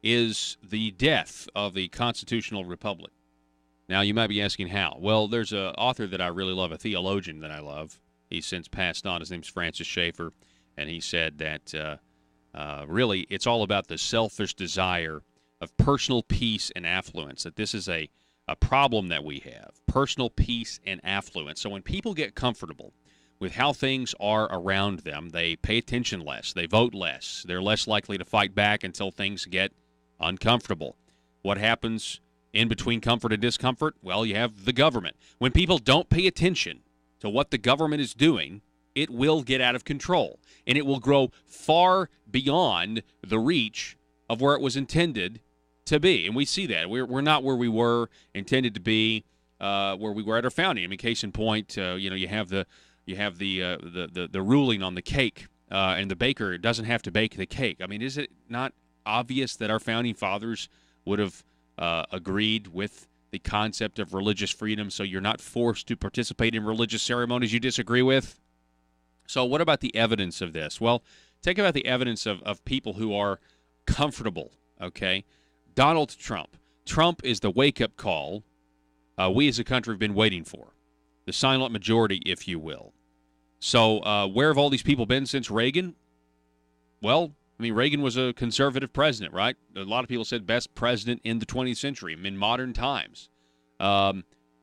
is the death of the constitutional republic. Now, you might be asking how. Well, there's an author that I really love, a theologian that I love. He's since passed on. His name's Francis Schaeffer, and he said that really it's all about the selfish desire of personal peace and affluence, that this is a problem that we have, personal peace and affluence. So when people get comfortable with how things are around them, they pay attention less, they vote less, they're less likely to fight back until things get uncomfortable. What happens in between comfort and discomfort? Well, you have the government. When people don't pay attention to what the government is doing, it will get out of control, and it will grow far beyond the reach of where it was intended to be. And we see that. We're not where we were intended to be, where we were at our founding. I mean, case in point, you have the ruling on the cake, and the baker doesn't have to bake the cake. I mean, is it not obvious that our founding fathers would have agreed with the concept of religious freedom, so you're not forced to participate in religious ceremonies you disagree with? So what about the evidence of this? Well, take about the evidence of people who are comfortable, okay? Donald Trump. Trump is the wake-up call we as a country have been waiting for, the silent majority, if you will. So where have all these people been since Reagan? Well, I mean, Reagan was a conservative president, right? A lot of people said best president in the 20th century, in modern times.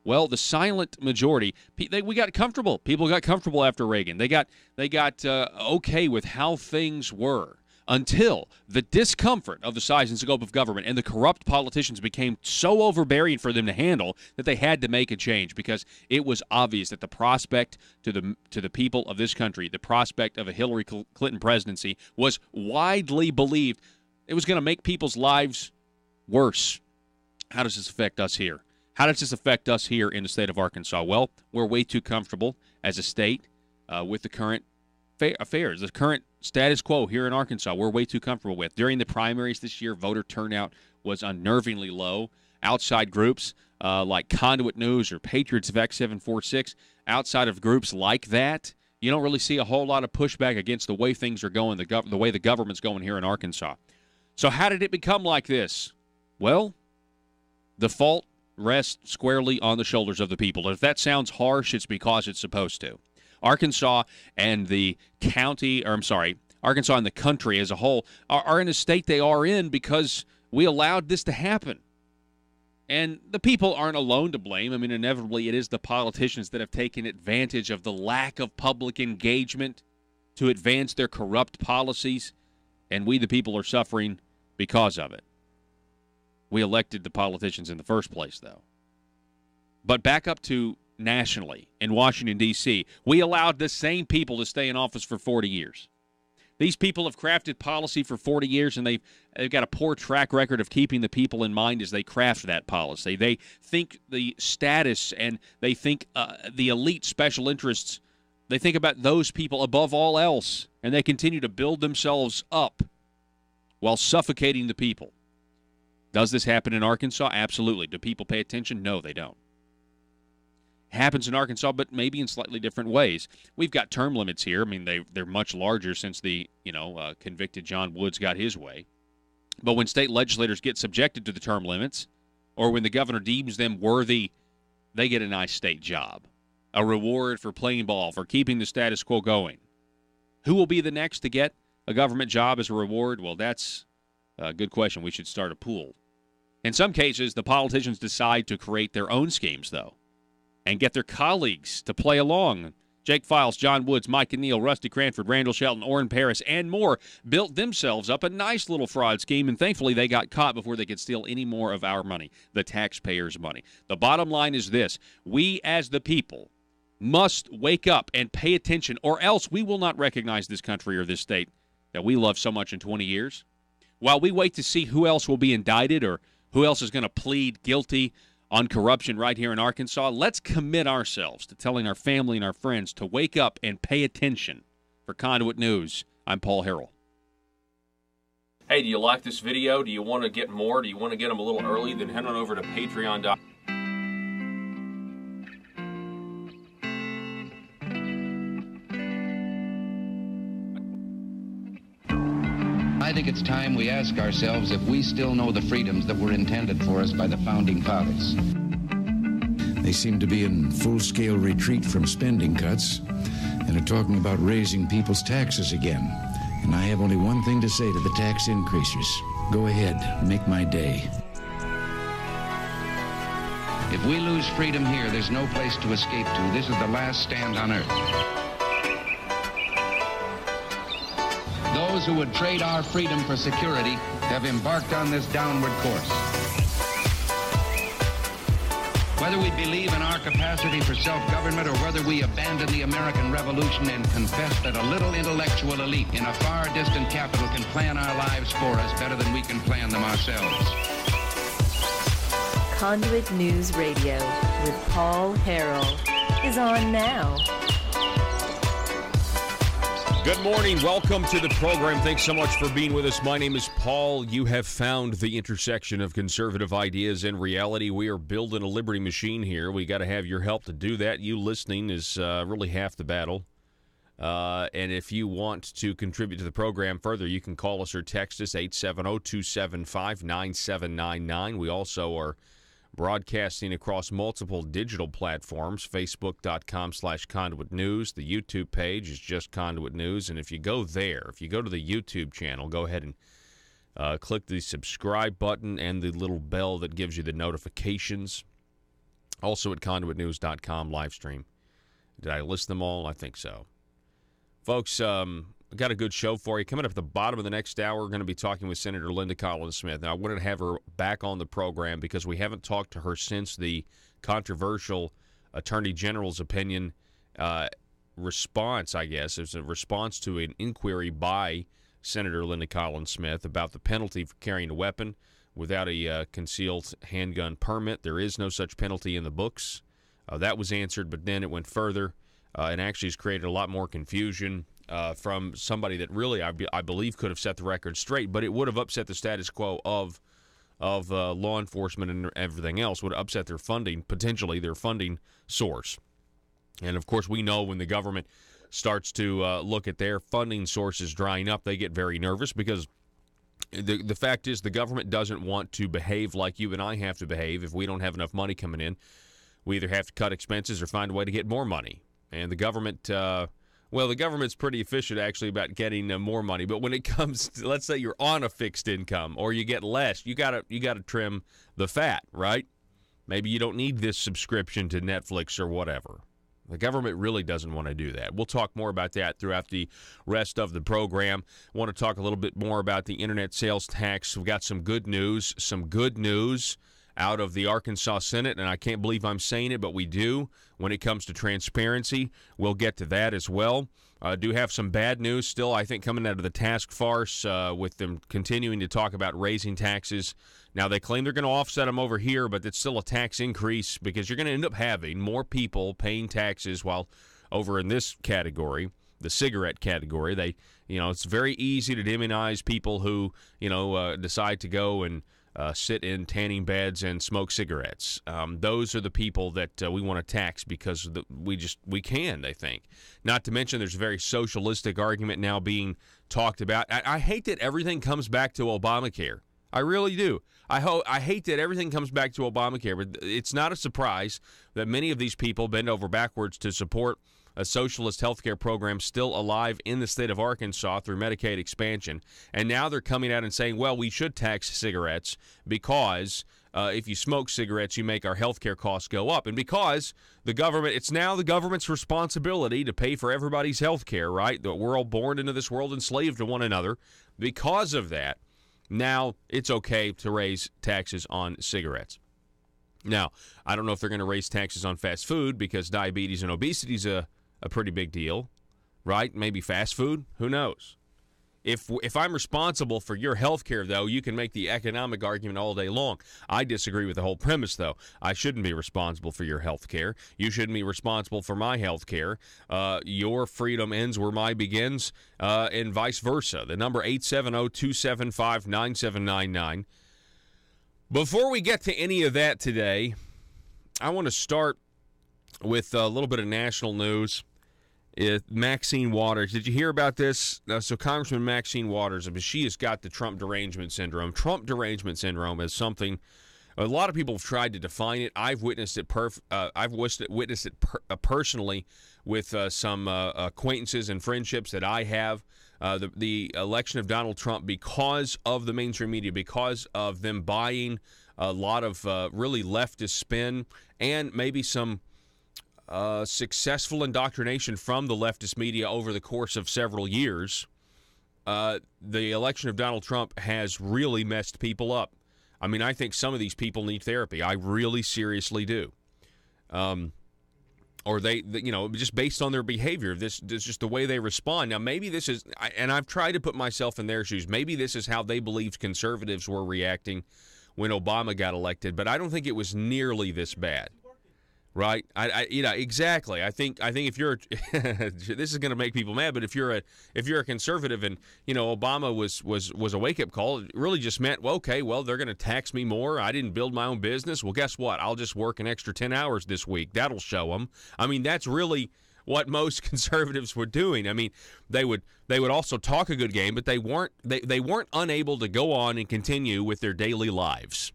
Well, the silent majority, we got comfortable. People got comfortable after Reagan. They got okay with how things were until the discomfort of the size and scope of government and the corrupt politicians became so overbearing for them to handle that they had to make a change, because it was obvious that the prospect to the people of this country, the prospect of a Hillary Clinton presidency, was widely believed it was going to make people's lives worse. How does this affect us here? How does this affect us here in the state of Arkansas? Well, we're way too comfortable as a state with the current affairs, the current status quo here in Arkansas. We're way too comfortable with. During the primaries this year, voter turnout was unnervingly low. Outside groups like Conduit News or Patriots of X746, outside of groups like that, you don't really see a whole lot of pushback against the way things are going, the way the government's going here in Arkansas. So how did it become like this? Well, the fault rests squarely on the shoulders of the people. And if that sounds harsh, it's because it's supposed to. Arkansas and the Arkansas and the country as a whole are in a state they are in because we allowed this to happen. And the people aren't alone to blame. I mean, inevitably, it is the politicians that have taken advantage of the lack of public engagement to advance their corrupt policies, and we, the people, are suffering because of it. We elected the politicians in the first place, though. But back up to nationally, in Washington, D.C., we allowed the same people to stay in office for 40 years. These people have crafted policy for 40 years, and they've got a poor track record of keeping the people in mind as they craft that policy. They think the status and they think the elite special interests, they think about those people above all else, and they continue to build themselves up while suffocating the people. Does this happen in Arkansas? Absolutely. Do people pay attention? No, they don't. Happens in Arkansas, but maybe in slightly different ways. We've got term limits here. I mean, they're much larger since the convicted John Woods got his way. But when state legislators get subjected to the term limits, or when the governor deems them worthy, they get a nice state job, a reward for playing ball, for keeping the status quo going. Who will be the next to get a government job as a reward? Well, that's a good question. We should start a pool. In some cases, the politicians decide to create their own schemes, though, and get their colleagues to play along. Jake Files, John Woods, Mike and Neal, Rusty Cranford, Randall Shelton, Orrin Paris, and more built themselves up a nice little fraud scheme, and thankfully they got caught before they could steal any more of our money, the taxpayers' money. The bottom line is this: we as the people must wake up and pay attention, or else we will not recognize this country or this state that we love so much in 20 years. While we wait to see who else will be indicted or who else is going to plead guilty on corruption right here in Arkansas, let's commit ourselves to telling our family and our friends to wake up and pay attention. For Conduit News, I'm Paul Harrell. Hey, do you like this video? Do you want to get more? Do you want to get them a little early? Then head on over to Patreon.com. I think it's time we ask ourselves if we still know the freedoms that were intended for us by the Founding Fathers. They seem to be in full-scale retreat from spending cuts and are talking about raising people's taxes again. And I have only one thing to say to the tax increasers. Go ahead, make my day. If we lose freedom here, there's no place to escape to. This is the last stand on earth. Those who would trade our freedom for security have embarked on this downward course. Whether we believe in our capacity for self-government or whether we abandon the American Revolution and confess that a little intellectual elite in a far distant capital can plan our lives for us better than we can plan them ourselves. Conduit News Radio with Paul Harrell is on now. Good morning. Welcome to the program. Thanks so much for being with us. My name is Paul. You have found the intersection of conservative ideas and reality. We are building a liberty machine here. We got to have your help to do that. You listening is really half the battle. And if you want to contribute to the program further, you can call us or text us 870-275-9799. We also are broadcasting across multiple digital platforms, facebook.com/Conduit News. The YouTube page is just Conduit News. And if you go there, if you go to the YouTube channel, go ahead and click the subscribe button and the little bell that gives you the notifications. Also at conduitnews.com live stream. Did I list them all? I think so. Folks, I got a good show for you. Coming up at the bottom of the next hour, we're going to be talking with Senator Linda Collins-Smith. Now, I wanted to have her back on the program because we haven't talked to her since the controversial Attorney General's opinion response, I guess. It was a response to an inquiry by Senator Linda Collins-Smith about the penalty for carrying a weapon without a concealed handgun permit. There is no such penalty in the books. That was answered, but then it went further and actually has created a lot more confusion from somebody that really, I believe, could have set the record straight, but it would have upset the status quo of law enforcement and everything else, would have upset their funding, potentially their funding source. And, of course, we know when the government starts to look at their funding sources drying up, they get very nervous because the fact is the government doesn't want to behave like you and I have to behave. If we don't have enough money coming in, we either have to cut expenses or find a way to get more money. And the government... Well, the government's pretty efficient, actually, about getting more money. But when it comes to, let's say you're on a fixed income or you get less, you gotta trim the fat, right? Maybe you don't need this subscription to Netflix or whatever. The government really doesn't want to do that. We'll talk more about that throughout the rest of the program. I want to talk a little bit more about the internet sales tax. We've got some good news out of the Arkansas Senate, and I can't believe I'm saying it, but we do when it comes to transparency. We'll get to that as well. Do have some bad news still, I think, coming out of the task force with them continuing to talk about raising taxes. Now, they claim they're going to offset them over here, but it's still a tax increase because you're going to end up having more people paying taxes while over in this category, the cigarette category, it's very easy to demonize people who, decide to go and sit in tanning beds and smoke cigarettes. Those are the people that we want to tax because we can, they think. Not to mention there's a very socialistic argument now being talked about. I hate that everything comes back to Obamacare. I really do. I hate that everything comes back to Obamacare, but it's not a surprise that many of these people bend over backwards to support a socialist health care program still alive in the state of Arkansas through Medicaid expansion. And now they're coming out and saying, well, we should tax cigarettes because if you smoke cigarettes, you make our health care costs go up. And because it's now the government's responsibility to pay for everybody's health care, right? That we're all born into this world enslaved to one another. Because of that, now it's okay to raise taxes on cigarettes. Now, I don't know if they're going to raise taxes on fast food because diabetes and obesity is a pretty big deal, right? Maybe fast food. Who knows? If I'm responsible for your health care, though, you can make the economic argument all day long. I disagree with the whole premise, though. I shouldn't be responsible for your health care. You shouldn't be responsible for my health care. Your freedom ends where mine begins, and vice versa. The number 870-275-9799. Before we get to any of that today, I want to start with a little bit of national news. Maxine Waters. Did you hear about this? So Congressman Maxine Waters, I mean, she has got the Trump derangement syndrome. Trump derangement syndrome is something a lot of people have tried to define it. I've witnessed it. Personally with some acquaintances and friendships that I have. The election of Donald Trump, because of the mainstream media, because of them buying a lot of really leftist spin and maybe some successful indoctrination from the leftist media over the course of several years, the election of Donald Trump has really messed people up. I mean, I think some of these people need therapy. I really seriously do. Or they, just based on their behavior, this is just the way they respond. Now, maybe this is, and I've tried to put myself in their shoes, maybe this is how they believed conservatives were reacting when Obama got elected, but I don't think it was nearly this bad. Right, exactly. I think if you're, this is going to make people mad, but if you're a conservative and Obama was a wake up call, it really just meant, well, okay, well they're going to tax me more. I didn't build my own business. Well, guess what? I'll just work an extra 10 hours this week. That'll show them. I mean, that's really what most conservatives were doing. I mean, they would also talk a good game, but they weren't unable to go on and continue with their daily lives.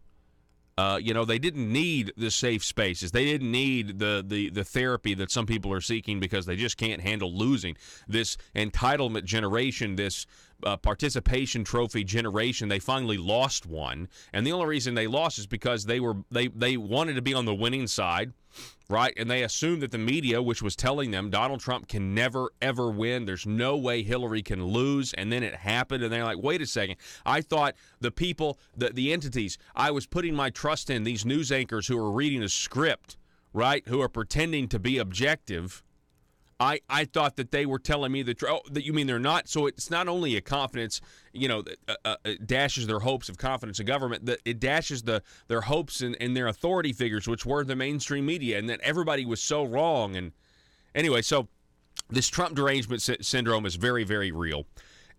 They didn't need the safe spaces. They didn't need the therapy that some people are seeking because they just can't handle losing. This entitlement generation, this participation trophy generation, they finally lost one. And the only reason they lost is because they wanted to be on the winning side, right? And they assumed that the media, which was telling them Donald Trump can never, ever win. There's no way Hillary can lose. And then it happened. And they're like, wait a second. I thought the people, the entities I was putting my trust in, these news anchors who are reading a script, right, who are pretending to be objective, I thought that they were telling me that you mean they're not. So it's not only a confidence, it dashes their hopes of confidence in government, that it dashes their hopes in their authority figures, which were the mainstream media, and that everybody was so wrong. And anyway, so this Trump derangement syndrome is very, very real.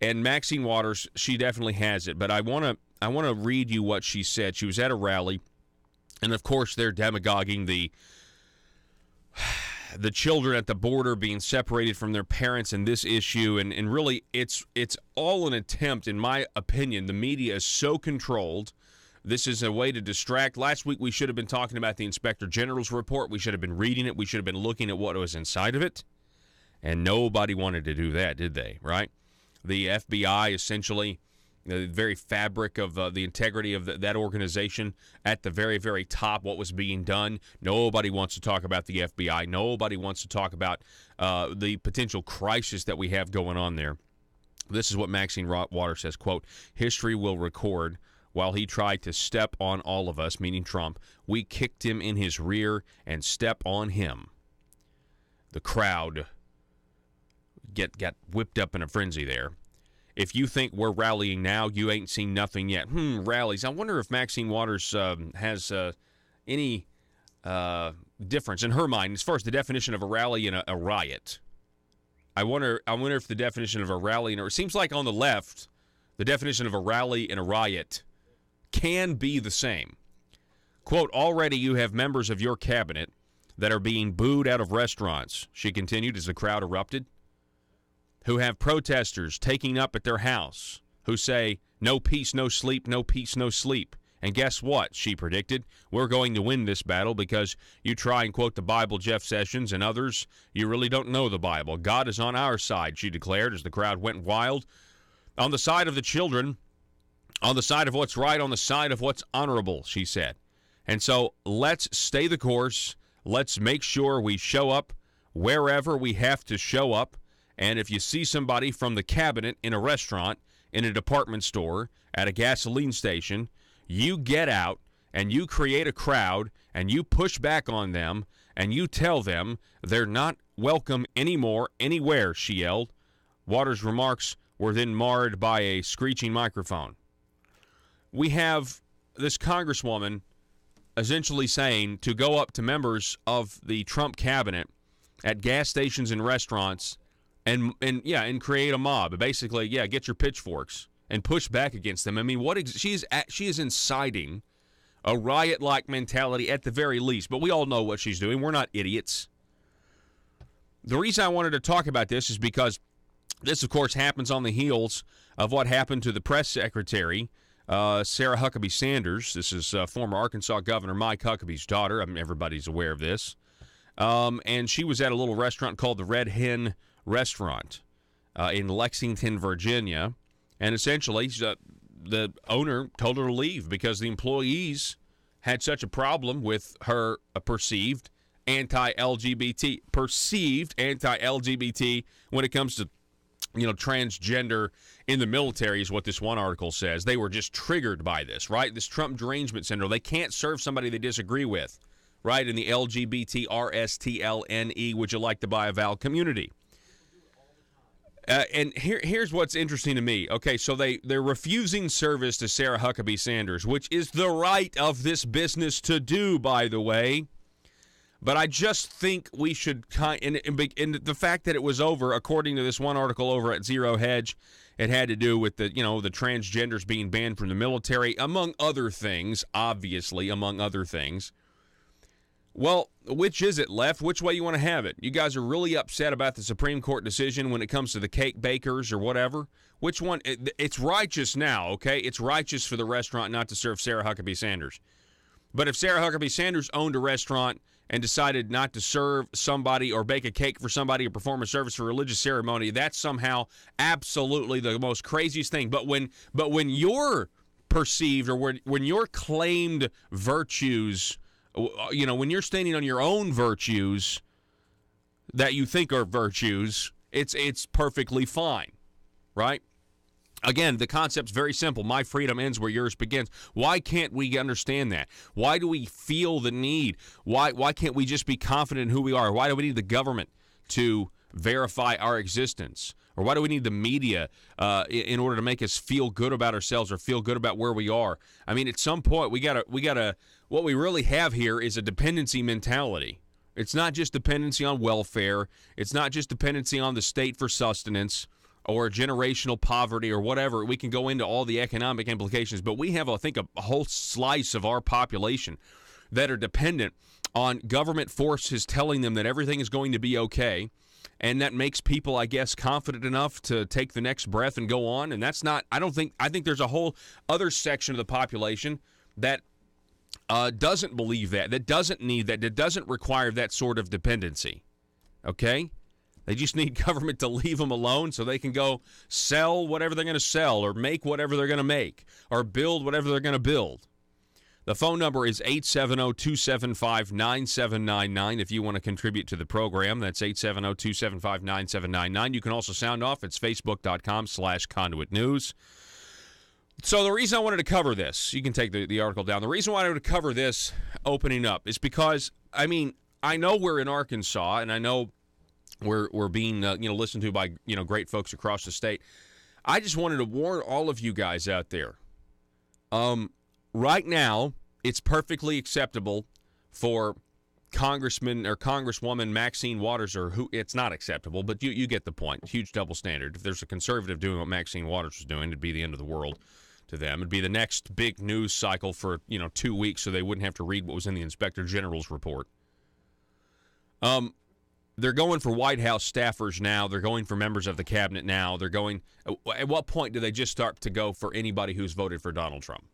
And Maxine Waters, she definitely has it. But I want to read you what she said. She was at a rally, and of course they're demagoguing the children at the border being separated from their parents in this issue, and really it's all an attempt, in my opinion. The media is so controlled. This is a way to distract. Last week we should have been talking about the Inspector General's report. We should have been reading it. We should have been looking at what was inside of it, and nobody wanted to do that, did they? Right? The FBI essentially, the very fabric of the integrity of that organization at the very, very top, what was being done. Nobody wants to talk about the FBI. Nobody wants to talk about the potential crisis that we have going on there. This is what Maxine Waters says, quote, "History will record while he tried to step on all of us," meaning Trump, "we kicked him in his rear and step on him." The crowd got whipped up in a frenzy there. "If you think we're rallying now, you ain't seen nothing yet." Rallies. I wonder if Maxine Waters has any difference in her mind as far as the definition of a rally and a riot. I wonder if the definition of a rally, it seems like on the left, the definition of a rally and a riot can be the same. Quote, "Already you have members of your cabinet that are being booed out of restaurants," she continued as the crowd erupted, "who have protesters taking up at their house who say, 'No peace, no sleep, no peace, no sleep.' And guess what?" she predicted. "We're going to win this battle because you try and quote the Bible, Jeff Sessions, and others. You really don't know the Bible. God is on our side," she declared as the crowd went wild. "On the side of the children, on the side of what's right, on the side of what's honorable," she said. And so let's stay the course. Let's make sure we show up wherever we have to show up. And if you see somebody from the cabinet in a restaurant, in a department store, at a gasoline station, you get out and you create a crowd and you push back on them and you tell them they're not welcome anymore anywhere, she yelled. Waters' remarks were then marred by a screeching microphone. We have this congresswoman essentially saying to go up to members of the Trump cabinet at gas stations and restaurants and create a mob. Basically, get your pitchforks and push back against them. I mean, she is inciting a riot-like mentality at the very least. But we all know what she's doing. We're not idiots. the reason I wanted to talk about this is because this, of course, happens on the heels of what happened to the press secretary, Sarah Huckabee Sanders. This is former Arkansas Governor Mike Huckabee's daughter. I mean, everybody's aware of this. And she was at a little restaurant called the Red Hen Restaurant in Lexington, Virginia. And essentially, the owner told her to leave because the employees had such a problem with her perceived anti-LGBT when it comes to, transgender in the military is what this one article says. They were just triggered by this, right? This Trump derangement syndrome. They can't serve somebody they disagree with, right? In the LGBTRSTLNE, would you like to buy a vowel community? And here's what's interesting to me. Okay, so they're refusing service to Sarah Huckabee Sanders, which is the right of this business to do, by the way. But I just think we should and the fact that it was over, according to this one article over at Zero Hedge, it had to do with the transgenders being banned from the military, among other things, obviously, among other things. Well, which is it, Left? Which way you want to have it? You guys are really upset about the Supreme Court decision when it comes to the cake bakers or whatever. Which one? It's righteous now, okay? It's righteous for the restaurant not to serve Sarah Huckabee Sanders. But if Sarah Huckabee Sanders owned a restaurant and decided not to serve somebody or bake a cake for somebody or perform a service for a religious ceremony, that's somehow absolutely the most craziest thing. But when you're perceived or when your claimed virtues, when you're standing on your own virtues that you think are virtues, it's perfectly fine, right? Again, the concept's very simple. My freedom ends where yours begins. Why can't we understand that? Why do we feel the need? Why can't we just be confident in who we are? Why do we need the government to verify our existence? Or why do we need the media in order to make us feel good about ourselves or feel good about where we are? I mean, at some point, we gotta. What we really have here is a dependency mentality. It's not just dependency on welfare. It's not just dependency on the state for sustenance or generational poverty or whatever. We can go into all the economic implications, but we have, I think, a whole slice of our population that are dependent on government forces telling them that everything is going to be okay, and that makes people, I guess, confident enough to take the next breath and go on. And that's not, I think there's a whole other section of the population that doesn't believe that doesn't need that doesn't require that sort of dependency, okay? They just need government to leave them alone so they can go sell whatever they're going to sell or make whatever they're going to make or build whatever they're going to build. The phone number is 870-275-9799 if you want to contribute to the program. That's 870-275-9799. You can also sound off. It's facebook.com/Conduit News. So the reason I wanted to cover this, you can take the article down. The reason why I wanted to cover this opening up is because, I mean, I know we're in Arkansas, and I know we're being listened to by great folks across the state. I just wanted to warn all of you guys out there. Right now, it's perfectly acceptable for Congressman or Congresswoman Maxine Waters, or who, it's not acceptable, but you get the point. Huge double standard. If there's a conservative doing what Maxine Waters was doing, it'd be the end of the world to them. It'd be the next big news cycle for 2 weeks, so they wouldn't have to read what was in the Inspector General's report. They're going for White House staffers now. They're going for members of the cabinet now. They're going. At what point do they just start to go for anybody who's voted for Donald Trump?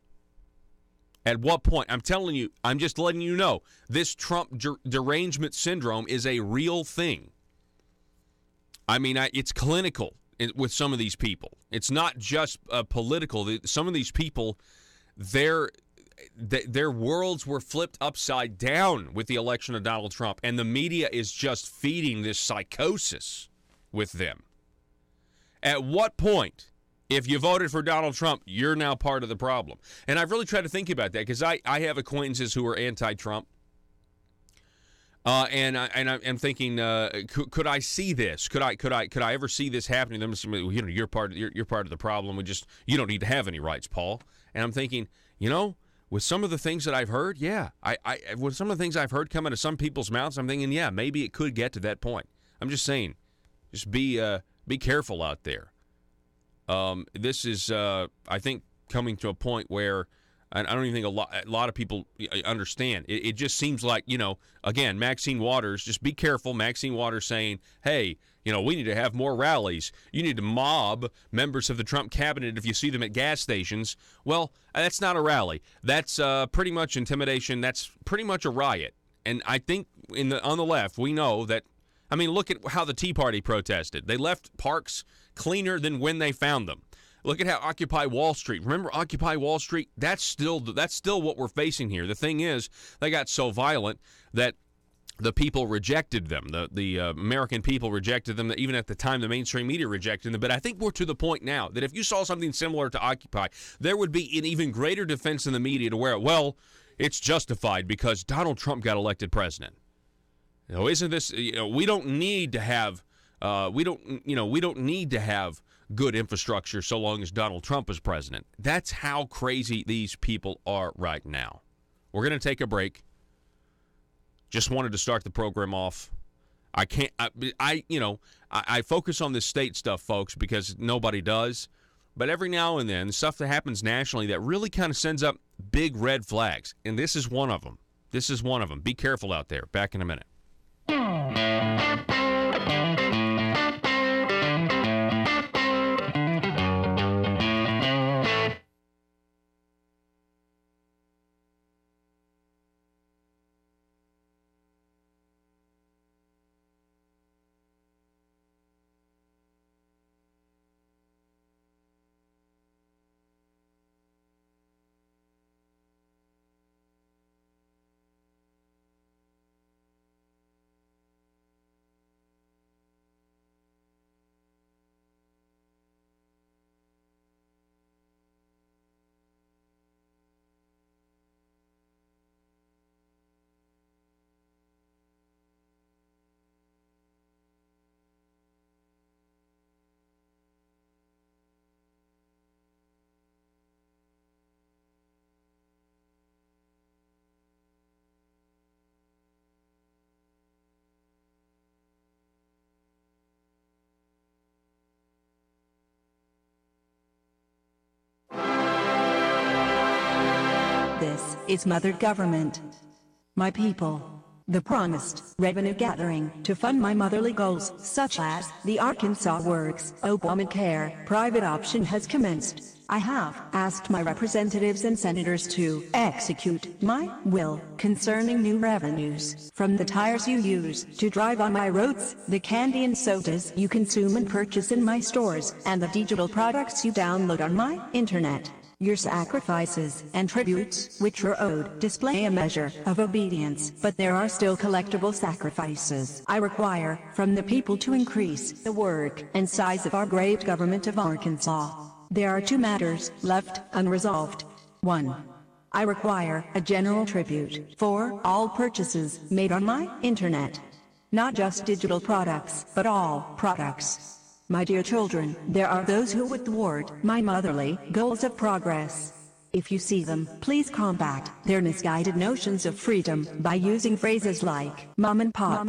At what point? I'm telling you, I'm just letting you know, this Trump derangement syndrome is a real thing. I mean, it's clinical with some of these people. It's not just political. Some of these people, their worlds were flipped upside down with the election of Donald Trump, and the media is just feeding this psychosis with them. At what point, if you voted for Donald Trump, you're now part of the problem? And I've really tried to think about that because I have acquaintances who are anti-Trump, and I'm thinking, could I see this? Could I ever see this happening? Them, you're part of the problem. You don't need to have any rights, Paul. And I'm thinking, with some of the things that I've heard, with some of the things I've heard come out of some people's mouths, I'm thinking, maybe it could get to that point. I'm just saying, just be careful out there. This is, I think, coming to a point where I don't even think a lot of people understand. It just seems like, again, Maxine Waters, just be careful. Maxine Waters saying, hey, we need to have more rallies. You need to mob members of the Trump cabinet if you see them at gas stations. Well, that's not a rally. That's pretty much intimidation. That's pretty much a riot. And I think on the left, we know that. I mean, look at how the Tea Party protested. They left parks cleaner than when they found them. Look at how Occupy Wall Street. Remember Occupy Wall Street? That's still what we're facing here. The thing is, they got so violent that the people rejected them. The American people rejected them. Even at the time, the mainstream media rejected them. But I think we're to the point now that if you saw something similar to Occupy, there would be an even greater defense in the media to where, well, it's justified because Donald Trump got elected president. Isn't this? We don't need to have. We don't need to have good infrastructure so long as Donald Trump is president. That's how crazy these people are right now. We're going to take a break. Just wanted to start the program off. I can't. I focus on this state stuff, folks, because nobody does. But every now and then, stuff that happens nationally that really kind of sends up big red flags, and this is one of them. Be careful out there. Back in a minute. This is Mother Government. My people. The promised revenue gathering to fund my motherly goals, such as the Arkansas Works, Obamacare, private option has commenced. I have asked my representatives and senators to execute my will concerning new revenues from the tires you use to drive on my roads, the candy and sodas you consume and purchase in my stores, and the digital products you download on my internet. Your sacrifices and tributes, which are owed, display a measure of obedience, but there are still collectible sacrifices I require from the people to increase the work and size of our great government of Arkansas. There are two matters left unresolved. 1. I require a general tribute for all purchases made on my internet. Not just digital products, but all products. My dear children, there are those who would thwart my motherly goals of progress. If you see them, please combat their misguided notions of freedom by using phrases like mom and pop,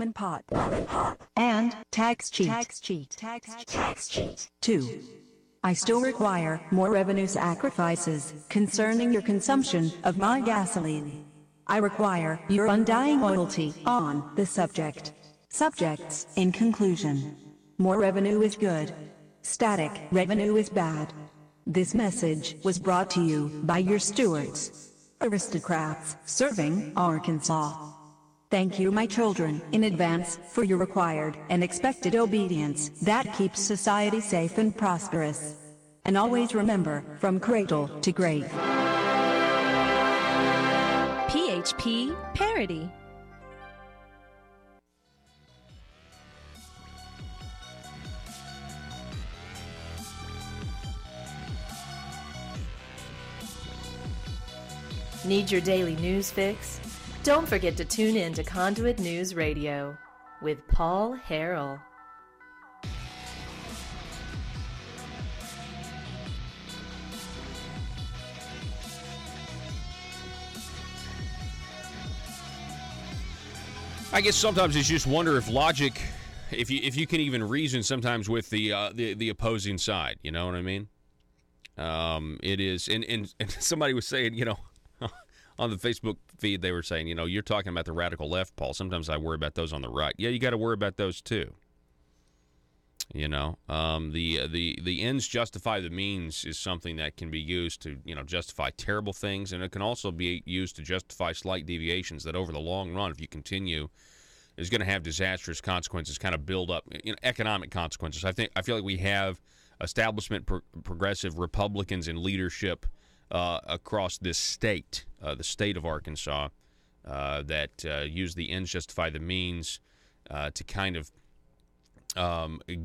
and tax cheat. 2. I still require more revenue sacrifices concerning your consumption of my gasoline. I require your undying loyalty on the subject. Subjects, in conclusion. More revenue is good. Static revenue is bad. This message was brought to you by your stewards, aristocrats serving Arkansas. Thank you, my children, in advance for your required and expected obedience that keeps society safe and prosperous. And always remember, from cradle to grave. PHP Parody. Need your daily news fix? Don't forget to tune in to Conduit News Radio with Paul Harrell. I guess sometimes you just wonder if logic, if you can even reason sometimes with the opposing side. You know what I mean? It is, and somebody was saying, on the Facebook feed, they were saying, you're talking about the radical left, Paul. Sometimes I worry about those on the right. Yeah, you got to worry about those too. The ends justify the means is something that can be used to, justify terrible things, and it can also be used to justify slight deviations that over the long run, if you continue, is going to have disastrous consequences, kind of build up, economic consequences. I feel like we have establishment progressive Republicans in leadership across this state, the state of Arkansas, that use the ends justify the means to kind of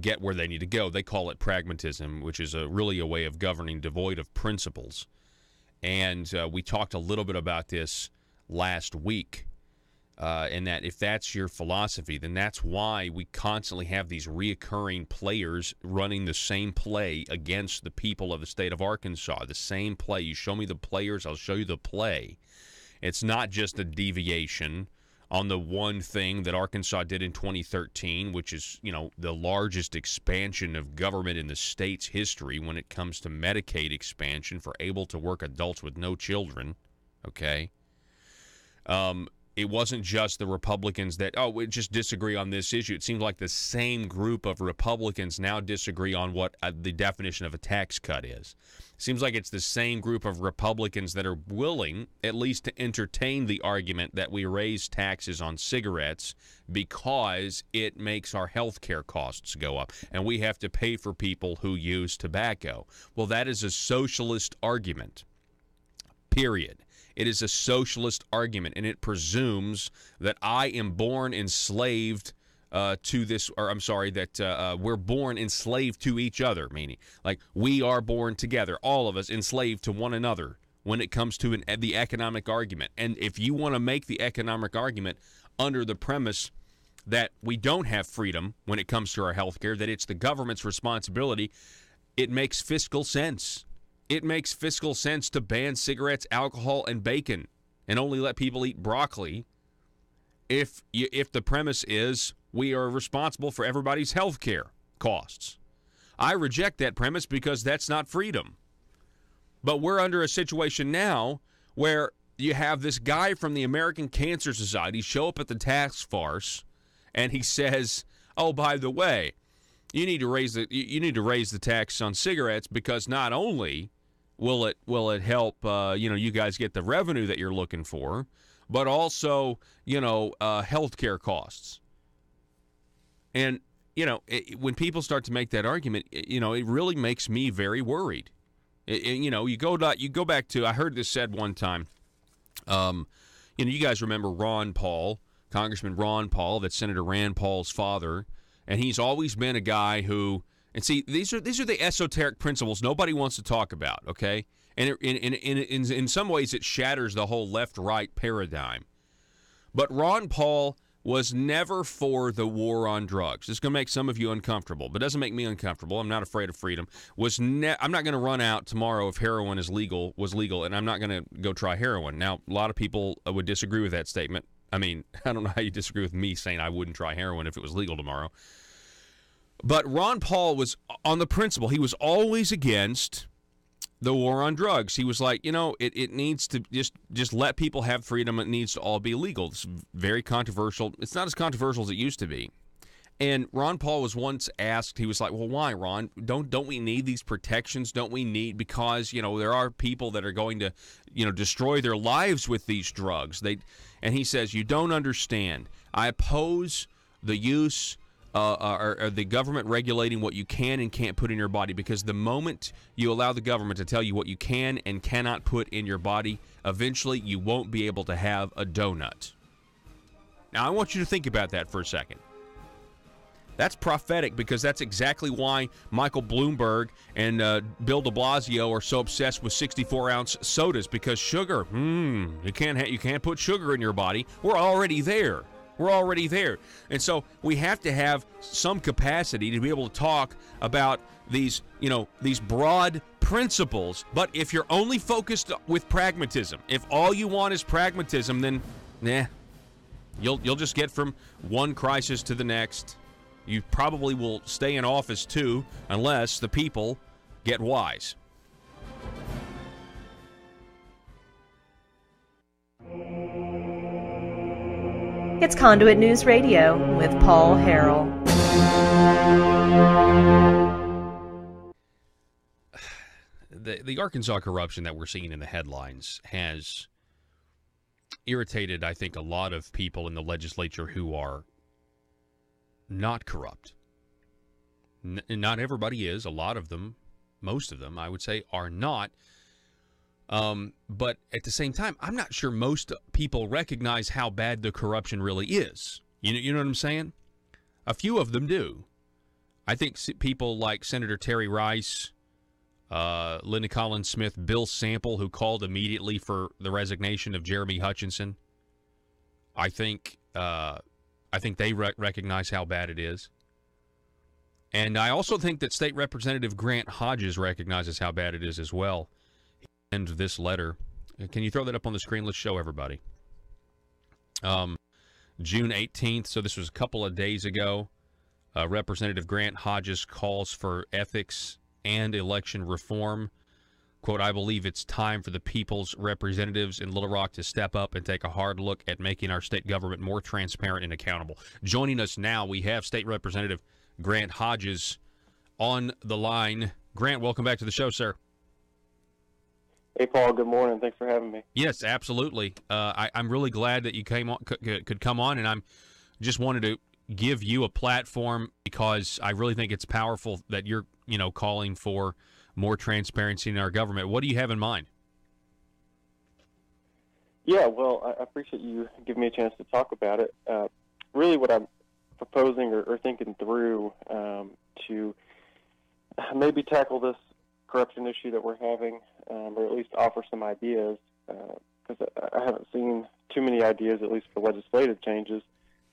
get where they need to go. They call it pragmatism, which is really a way of governing devoid of principles. And we talked a little bit about this last week, and that if that's your philosophy, then that's why we constantly have these reoccurring players running the same play against the people of the state of Arkansas. The same play. You show me the players, I'll show you the play. It's not just a deviation on the one thing that Arkansas did in 2013, which is, the largest expansion of government in the state's history when it comes to Medicaid expansion for able-to-work adults with no children, okay? It wasn't just the Republicans that, we just disagree on this issue. It seems like the same group of Republicans now disagree on what the definition of a tax cut is. It seems like it's the same group of Republicans that are willing, at least to entertain the argument that we raise taxes on cigarettes because it makes our health care costs go up, and we have to pay for people who use tobacco. Well, that is a socialist argument, period. It is a socialist argument, and it presumes that I am born enslaved to this, or I'm sorry, that we're born enslaved to each other, meaning like we are born together, all of us enslaved to one another when it comes to the economic argument. And if you want to make the economic argument under the premise that we don't have freedom when it comes to our health care, that it's the government's responsibility, it makes fiscal sense. It makes fiscal sense to ban cigarettes, alcohol, and bacon and only let people eat broccoli if the premise is we are responsible for everybody's health care costs. I reject that premise because that's not freedom. But we're under a situation now where you have this guy from the American Cancer Society show up at the task force, and he says, "Oh, by the way, you need to raise the tax on cigarettes because not only will it help you guys get the revenue that you're looking for, but also healthcare costs." And when people start to make that argument, it really makes me very worried. You go back to, I heard this said one time. You guys remember Ron Paul, Congressman Ron Paul, that's Senator Rand Paul's father, and he's always been a guy who. And see, these are the esoteric principles nobody wants to talk about, okay? And in some ways, it shatters the whole left-right paradigm. But Ron Paul was never for the war on drugs. This is going to make some of you uncomfortable, but it doesn't make me uncomfortable. I'm not afraid of freedom. I'm not going to run out tomorrow if heroin was legal, and I'm not going to go try heroin. Now, a lot of people would disagree with that statement. I mean, I don't know how you disagree with me saying I wouldn't try heroin if it was legal tomorrow. But Ron Paul was on the principle. He was always against the war on drugs. He was like, it needs to just let people have freedom. It needs to all be legal. It's very controversial. It's not as controversial as it used to be. And Ron Paul was once asked, he was like, well, why, Ron? Don't we need these protections? Don't we need, because, there are people that are going to, destroy their lives with these drugs. And he says, you don't understand. I oppose the use or the government regulating what you can and can't put in your body, because the moment you allow the government to tell you what you can and cannot put in your body, eventually you won't be able to have a donut. Now, I want you to think about that for a second. That's prophetic, because that's exactly why Michael Bloomberg and Bill de Blasio are so obsessed with 64-ounce sodas, because sugar, you can't put sugar in your body. We're already there. And so we have to have some capacity to be able to talk about these broad principles. But if you're only focused with pragmatism, if all you want is pragmatism, then you'll just get from one crisis to the next. You probably will stay in office too, unless the people get wise. It's Conduit News Radio with Paul Harrell. The Arkansas corruption that we're seeing in the headlines has irritated, I think, a lot of people in the legislature who are not corrupt. Not everybody is. A lot of them, most of them, I would say, are not. But at the same time, I'm not sure most people recognize how bad the corruption really is. You know what I'm saying? A few of them do. I think people like Senator Terry Rice, Linda Collins Smith, Bill Sample, who called immediately for the resignation of Jeremy Hutchinson. I think they recognize how bad it is. And I also think that State Representative Grant Hodges recognizes how bad it is as well. And this letter, can you throw that up on the screen? Let's show everybody. June 18th, so this was a couple of days ago. Representative Grant Hodges calls for ethics and election reform. Quote, I believe it's time for the people's representatives in Little Rock to step up and take a hard look at making our state government more transparent and accountable. Joining us now, we have State Representative Grant Hodges on the line. Grant, welcome back to the show, sir. Hey, Paul. Good morning. Thanks for having me. Yes, absolutely. I'm really glad that you came on, could come on, and I'm just wanted to give you a platform because I really think it's powerful that you're, calling for more transparency in our government. What do you have in mind? Yeah, well, I appreciate you giving me a chance to talk about it. Really, what I'm proposing or thinking through to maybe tackle this corruption issue that we're having, or at least offer some ideas, because I haven't seen too many ideas, at least for legislative changes.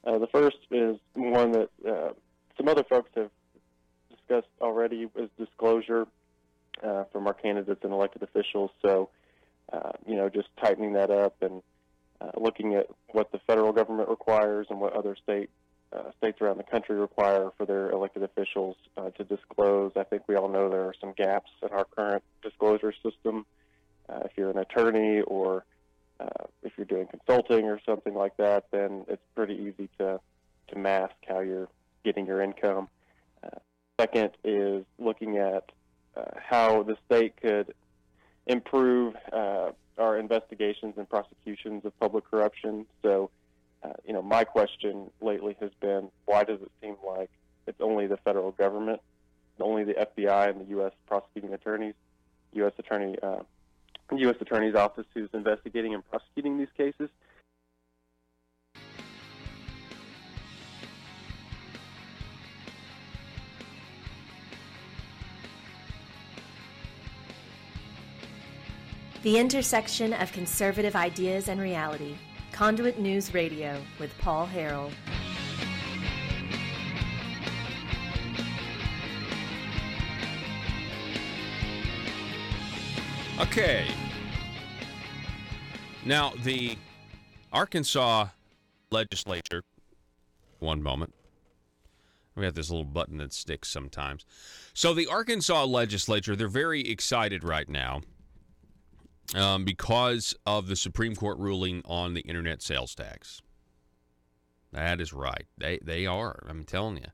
The first is one that some other folks have discussed already, is disclosure from our candidates and elected officials. So, just tightening that up and looking at what the federal government requires and what other states around the country require for their elected officials to disclose. I think we all know there are some gaps in our current disclosure system. If you're an attorney or if you're doing consulting or something like that, then it's pretty easy to mask how you're getting your income. Second is looking at how the state could improve our investigations and prosecutions of public corruption. So, my question lately has been, why does it seem like it's only the federal government, only the FBI and the U.S. prosecuting attorneys, U.S. Attorney's Office who's investigating and prosecuting these cases? The intersection of conservative ideas and reality. Conduit News Radio with Paul Harrell. Okay. Now, the Arkansas legislature, one moment. We have this little button that sticks sometimes. So the Arkansas legislature, they're very excited right now because of the Supreme Court ruling on the internet sales tax. That is right. They are. I'm telling you.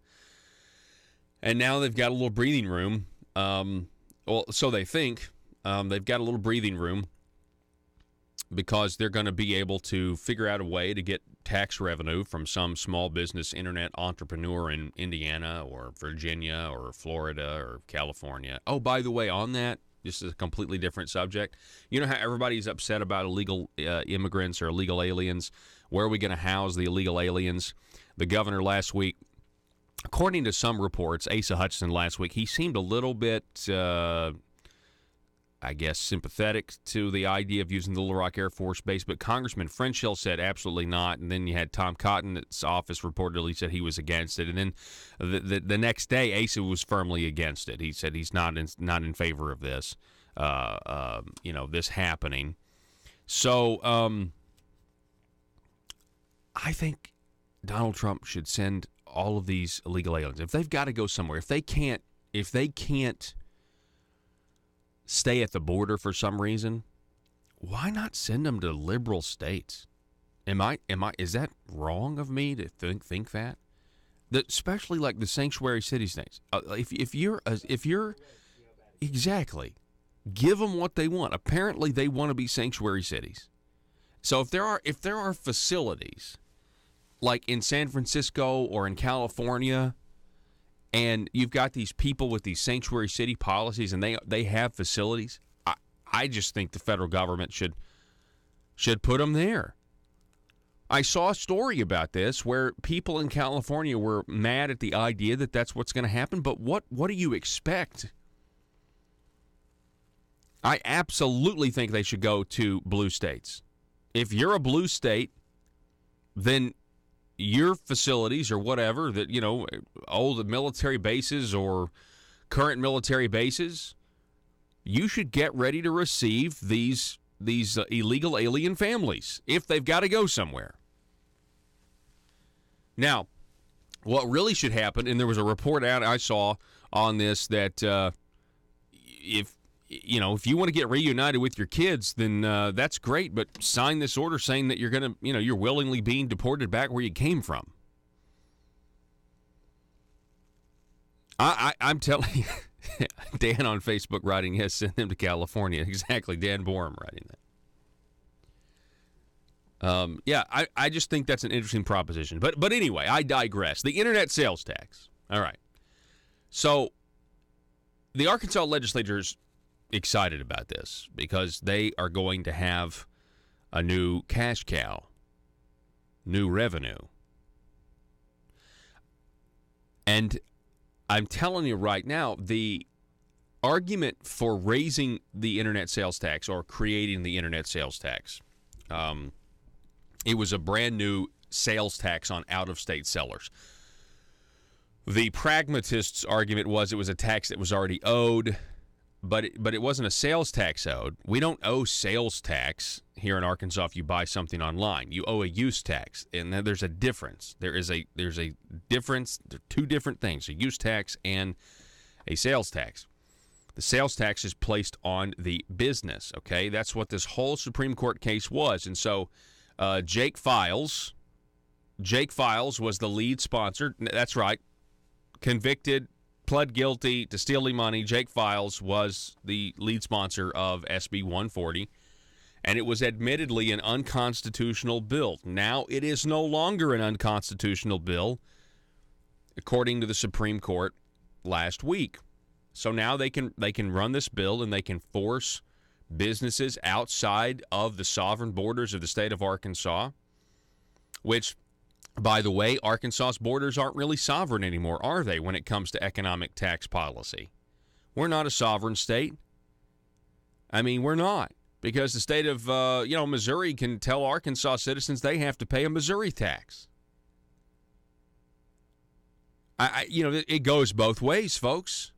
And now they've got a little breathing room. Well, so they think. They've got a little breathing room because they're going to be able to figure out a way to get tax revenue from some small business internet entrepreneur in Indiana or Virginia or Florida or California. Oh, by the way, on that, this is a completely different subject. You know how everybody's upset about illegal immigrants or illegal aliens? Where are we going to house the illegal aliens? The governor last week, according to some reports, Asa Hutchinson last week, he seemed a little bit, sympathetic to the idea of using the Little Rock Air Force Base, but Congressman Frenchhill said absolutely not, and then you had Tom Cotton's office reportedly said he was against it, and then the next day Asa was firmly against it. He said he's not in favor of this, this happening. So I think Donald Trump should send all of these illegal aliens, if they've got to go somewhere, if they can't stay at the border for some reason, why not send them to liberal states Is that wrong of me to think that? Especially like the sanctuary city states. If you're exactly, give them what they want. Apparently, they want to be sanctuary cities. So if there are facilities like in San Francisco or in California, and you've got these people with these sanctuary city policies, and they have facilities, I just think the federal government should put them there. I saw a story about this where people in California were mad at the idea that that's what's going to happen, but what do you expect? I absolutely think they should go to blue states. If you're a blue state, then your facilities or whatever that, old military bases or current military bases, you should get ready to receive these illegal alien families if they've got to go somewhere. Now, what really should happen, and there was a report out I saw on this that if you want to get reunited with your kids, then that's great, but sign this order saying that you're willingly being deported back where you came from. I'm telling you, Dan on Facebook writing, yes, send them to California. Exactly, Dan Borum writing that. I just think that's an interesting proposition. But anyway, I digress. The internet sales tax. All right. So the Arkansas legislature's excited about this because they are going to have a new cash cow, new revenue. And I'm telling you right now, the argument for raising the internet sales tax or creating the internet sales tax, it was a brand new sales tax on out-of-state sellers. The pragmatist's argument was it was a tax that was already owed, but it wasn't a sales tax owed. We don't owe sales tax here in Arkansas if you buy something online. You owe a use tax, and then there's a difference. There's a difference. They're two different things, a use tax and a sales tax. The sales tax is placed on the business, okay? That's what this whole Supreme Court case was, and so Jake Files was the lead sponsor. That's right. Convicted, pled guilty to stealing money. Jake Files was the lead sponsor of SB 140, and it was admittedly an unconstitutional bill. Now it is no longer an unconstitutional bill, according to the Supreme Court last week. So now they can run this bill and they can force businesses outside of the sovereign borders of the state of Arkansas, which, by the way, Arkansas's borders aren't really sovereign anymore, are they, when it comes to economic tax policy? We're not a sovereign state. I mean, we're not, because the state of Missouri can tell Arkansas citizens they have to pay a Missouri tax. It goes both ways, folks.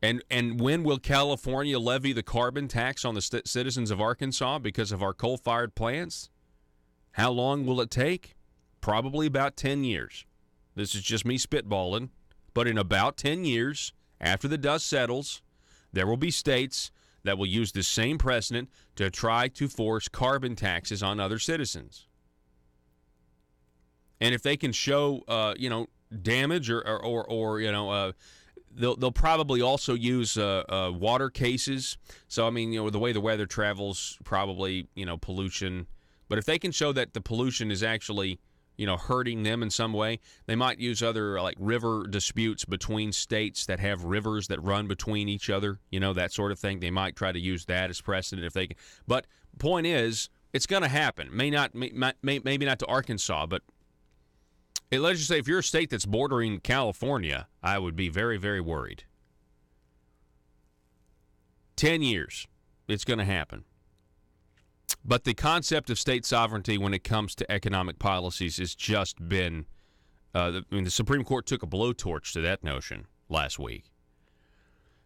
And when will California levy the carbon tax on the citizens of Arkansas because of our coal-fired plants? How long will it take? Probably about 10 years. This is just me spitballing. But in about 10 years, after the dust settles, there will be states that will use this same precedent to try to force carbon taxes on other citizens. And if they can show, damage or they'll probably also use water cases. So, I mean, the way the weather travels, probably, pollution. But if they can show that the pollution is actually, hurting them in some way, they might use other, like, river disputes between states that have rivers that run between each other, that sort of thing. They might try to use that as precedent if they can. But point is, it's going to happen. Maybe not to Arkansas, but let's just say if you're a state that's bordering California, I would be very, very worried. 10 years, it's going to happen. But the concept of state sovereignty when it comes to economic policies has just been, the Supreme Court took a blowtorch to that notion last week.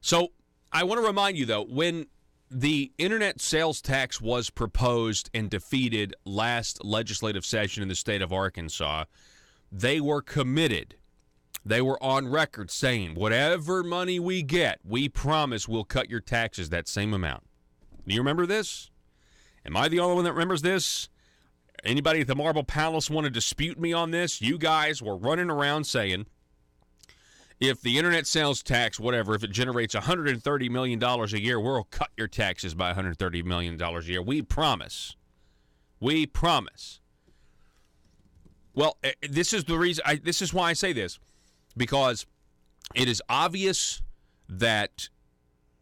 So I want to remind you, though, when the internet sales tax was proposed and defeated last legislative session in the state of Arkansas, they were committed. They were on record saying, whatever money we get, we promise we'll cut your taxes that same amount. Do you remember this? Am I the only one that remembers this? Anybody at the Marble Palace want to dispute me on this? You guys were running around saying if the internet sales tax, whatever, if it generates $130 million a year, we'll cut your taxes by $130 million a year. We promise. We promise. Well, this is the reason. This is why I say this, because it is obvious that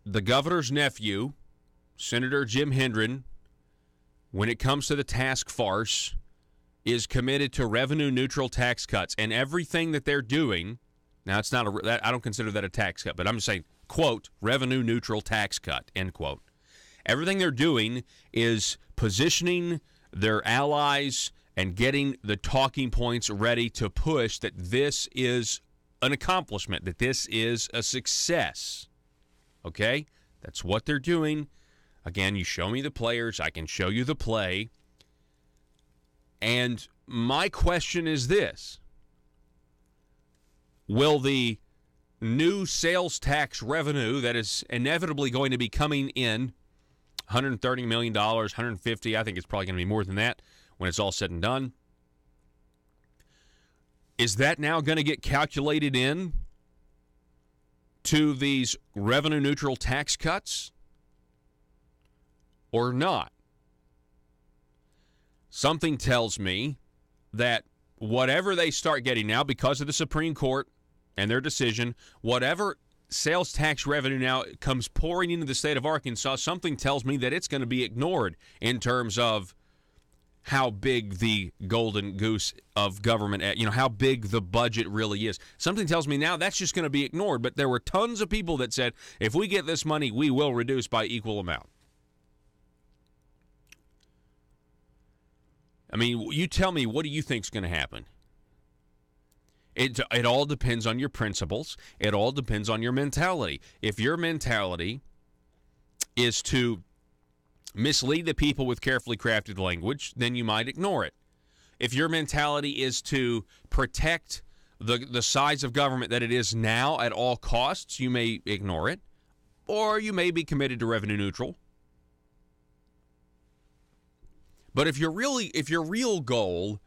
the governor's nephew, Senator Jim Hendren, when it comes to the task farce, is committed to revenue-neutral tax cuts, and everything that they're doing. Now, it's not I don't consider that a tax cut, but I'm just saying, quote, revenue-neutral tax cut, end quote. Everything they're doing is positioning their allies and getting the talking points ready to push that this is an accomplishment, that this is a success. Okay? That's what they're doing. Again, you show me the players, I can show you the play. And my question is this. Will the new sales tax revenue that is inevitably going to be coming in, $130 million, $150, I think it's probably going to be more than that when it's all said and done, is that now going to get calculated in to these revenue-neutral tax cuts or not? Something tells me that whatever they start getting now because of the Supreme Court and their decision, whatever sales tax revenue now comes pouring into the state of Arkansas, something tells me that it's going to be ignored in terms of how big the golden goose of government, how big the budget really is. Something tells me now that's just going to be ignored, but there were tons of people that said, if we get this money, we will reduce by equal amount. I mean, you tell me, what do you think is going to happen? It all depends on your principles. It all depends on your mentality. If your mentality is to mislead the people with carefully crafted language, then you might ignore it. If your mentality is to protect the size of government that it is now at all costs, you may ignore it, or you may be committed to revenue neutral. But if your real goal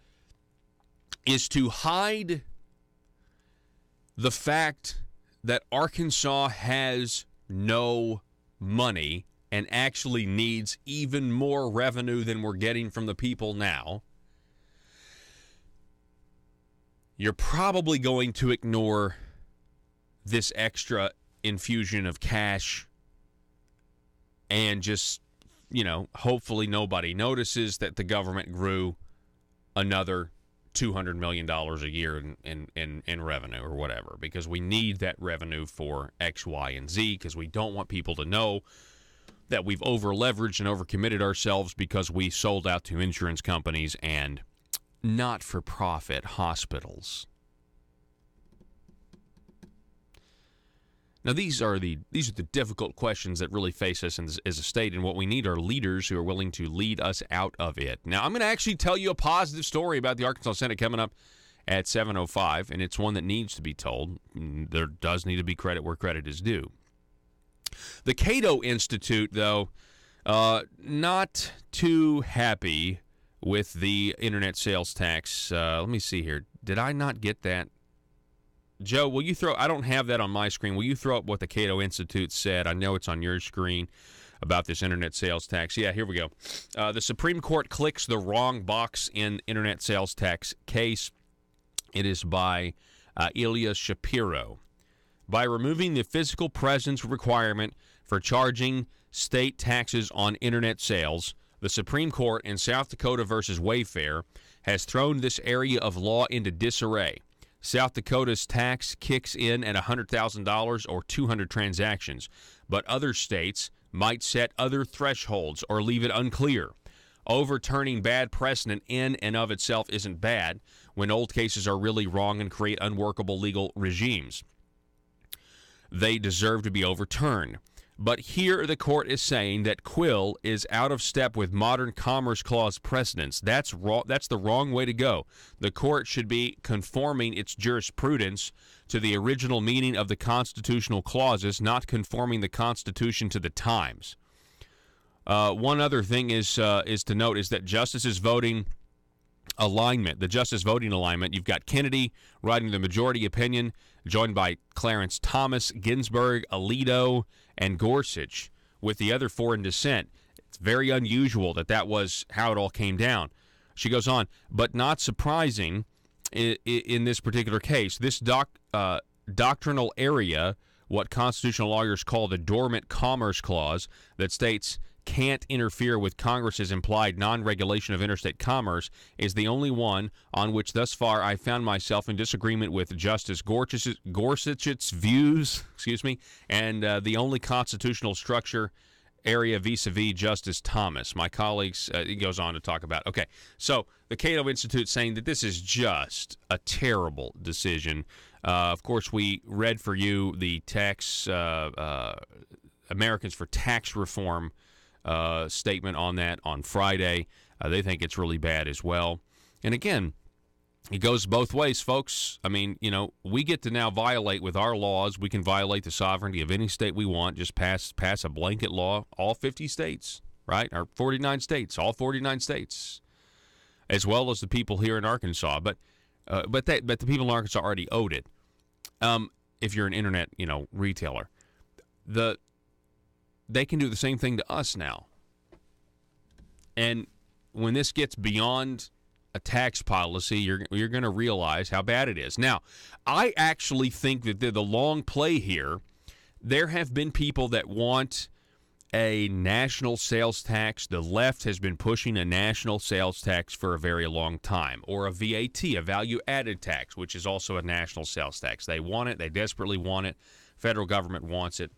is to hide the fact that Arkansas has no money and actually needs even more revenue than we're getting from the people now, you're probably going to ignore this extra infusion of cash and just, hopefully nobody notices that the government grew another $200 million a year in revenue or whatever, because we need that revenue for X, Y, and Z, because we don't want people to know that we've over-leveraged and over-committed ourselves because we sold out to insurance companies and not-for-profit hospitals. Now, these are the difficult questions that really face us as a state, and what we need are leaders who are willing to lead us out of it. Now, I'm going to actually tell you a positive story about the Arkansas Senate coming up at 7:05, and it's one that needs to be told. There does need to be credit where credit is due. The Cato Institute, though, not too happy with the internet sales tax. Let me see here. Did I not get that? Joe, will you I don't have that on my screen. Will you throw up what the Cato Institute said? I know it's on your screen about this internet sales tax. Yeah, here we go. The Supreme Court clicks the wrong box in internet sales tax case. It is by Ilya Shapiro. By removing the physical presence requirement for charging state taxes on internet sales, the Supreme Court in South Dakota versus Wayfair has thrown this area of law into disarray. South Dakota's tax kicks in at $100,000 or 200 transactions, but other states might set other thresholds or leave it unclear. Overturning bad precedent in and of itself isn't bad when old cases are really wrong and create unworkable legal regimes. They deserve to be overturned. But here the court is saying that Quill is out of step with modern Commerce Clause precedents. That's the wrong way to go. The court should be conforming its jurisprudence to the original meaning of the constitutional clauses, not conforming the Constitution to the times. One other thing is to note is that justices voting alignment, the justice voting alignment. You've got Kennedy writing the majority opinion, joined by Clarence Thomas, Ginsburg, Alito, and Gorsuch, with the other four in dissent. It's very unusual that was how it all came down. She goes on, but not surprising in this particular case. This doctrinal area, what constitutional lawyers call the Dormant Commerce Clause, that states can't interfere with Congress's implied non-regulation of interstate commerce, is the only one on which thus far I found myself in disagreement with Justice Gorsuch's views, and the only constitutional structure area vis-a-vis Justice Thomas. My colleagues, he goes on to talk about. Okay, so the Cato Institute saying that this is just a terrible decision. Of course, we read for you the Americans for Tax Reform statement on that on Friday. They think it's really bad as well. And again, it goes both ways, folks. I mean, we get to now violate with our laws. We can violate the sovereignty of any state we want, just pass a blanket law, all 50 states, right? Or 49 states, all 49 states, as well as the people here in Arkansas. But the people in Arkansas already owed it. If you're an internet, retailer, they can do the same thing to us now. And when this gets beyond a tax policy, you're going to realize how bad it is. Now, I actually think that the long play here, there have been people that want a national sales tax. The left has been pushing a national sales tax for a very long time, or a VAT, a value-added tax, which is also a national sales tax. They want it. They desperately want it. Federal government wants it.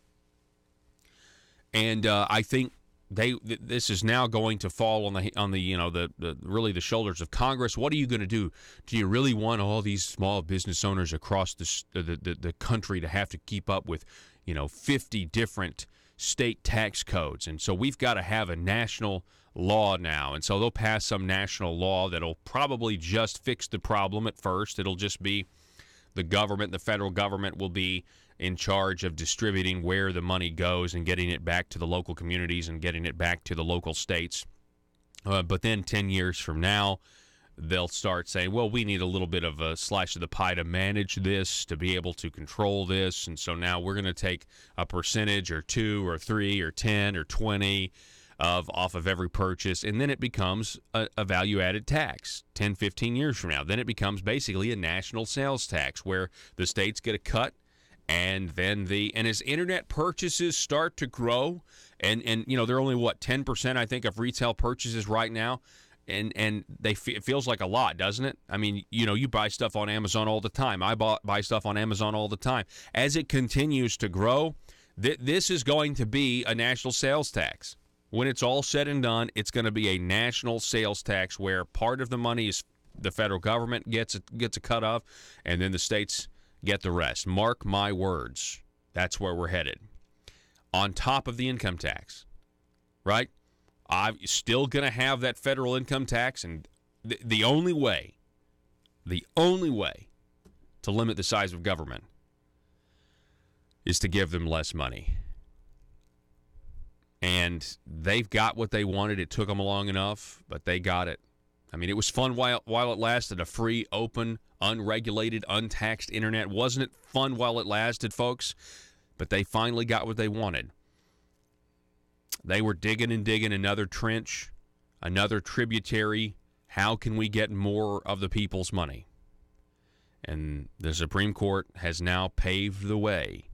And I think this is now going to fall on the really the shoulders of Congress. What are you going to do? Do you really want all these small business owners across the country to have to keep up with 50 different state tax codes? And so we've got to have a national law now. And so they'll pass some national law that'll probably just fix the problem at first. It'll just be the federal government will be in charge of distributing where the money goes and getting it back to the local communities and getting it back to the local states. But then 10 years from now, they'll start saying, well, we need a little bit of a slice of the pie to manage this, to be able to control this. And so now we're going to take a percentage or 2 or 3 or 10 or 20 off of every purchase. And then it becomes a value-added tax 10, 15 years from now. Then it becomes basically a national sales tax where the states get a cut. And then as internet purchases start to grow, and they're only 10% I think of retail purchases right now, and it feels like a lot, doesn't it? I mean, you buy stuff on Amazon all the time. I buy stuff on Amazon all the time. As it continues to grow, this is going to be a national sales tax. When it's all said and done, it's going to be a national sales tax where part of the money is the federal government gets a cut of, and then the states get the rest. Mark my words. That's where we're headed. On top of the income tax, right? I'm still going to have that federal income tax, and the only way to limit the size of government is to give them less money. And they've got what they wanted. It took them long enough, but they got it. I mean, it was fun while it lasted, a free, open, unregulated, untaxed internet. Wasn't it fun while it lasted, folks? But they finally got what they wanted. They were digging another trench, another tributary. How can we get more of the people's money? And the Supreme Court has now paved the way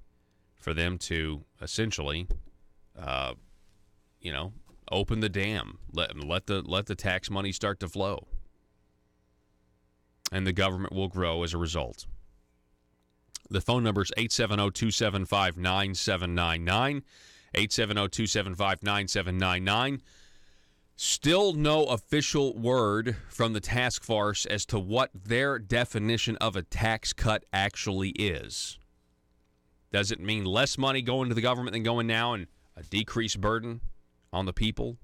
for them to essentially, open the dam, let the tax money start to flow, and the government will grow as a result. The phone number is 870-275-9799, 870-275-9799. Still no official word from the task force as to what their definition of a tax cut actually is. Does it mean less money going to the government than going now and a decreased burden on the people?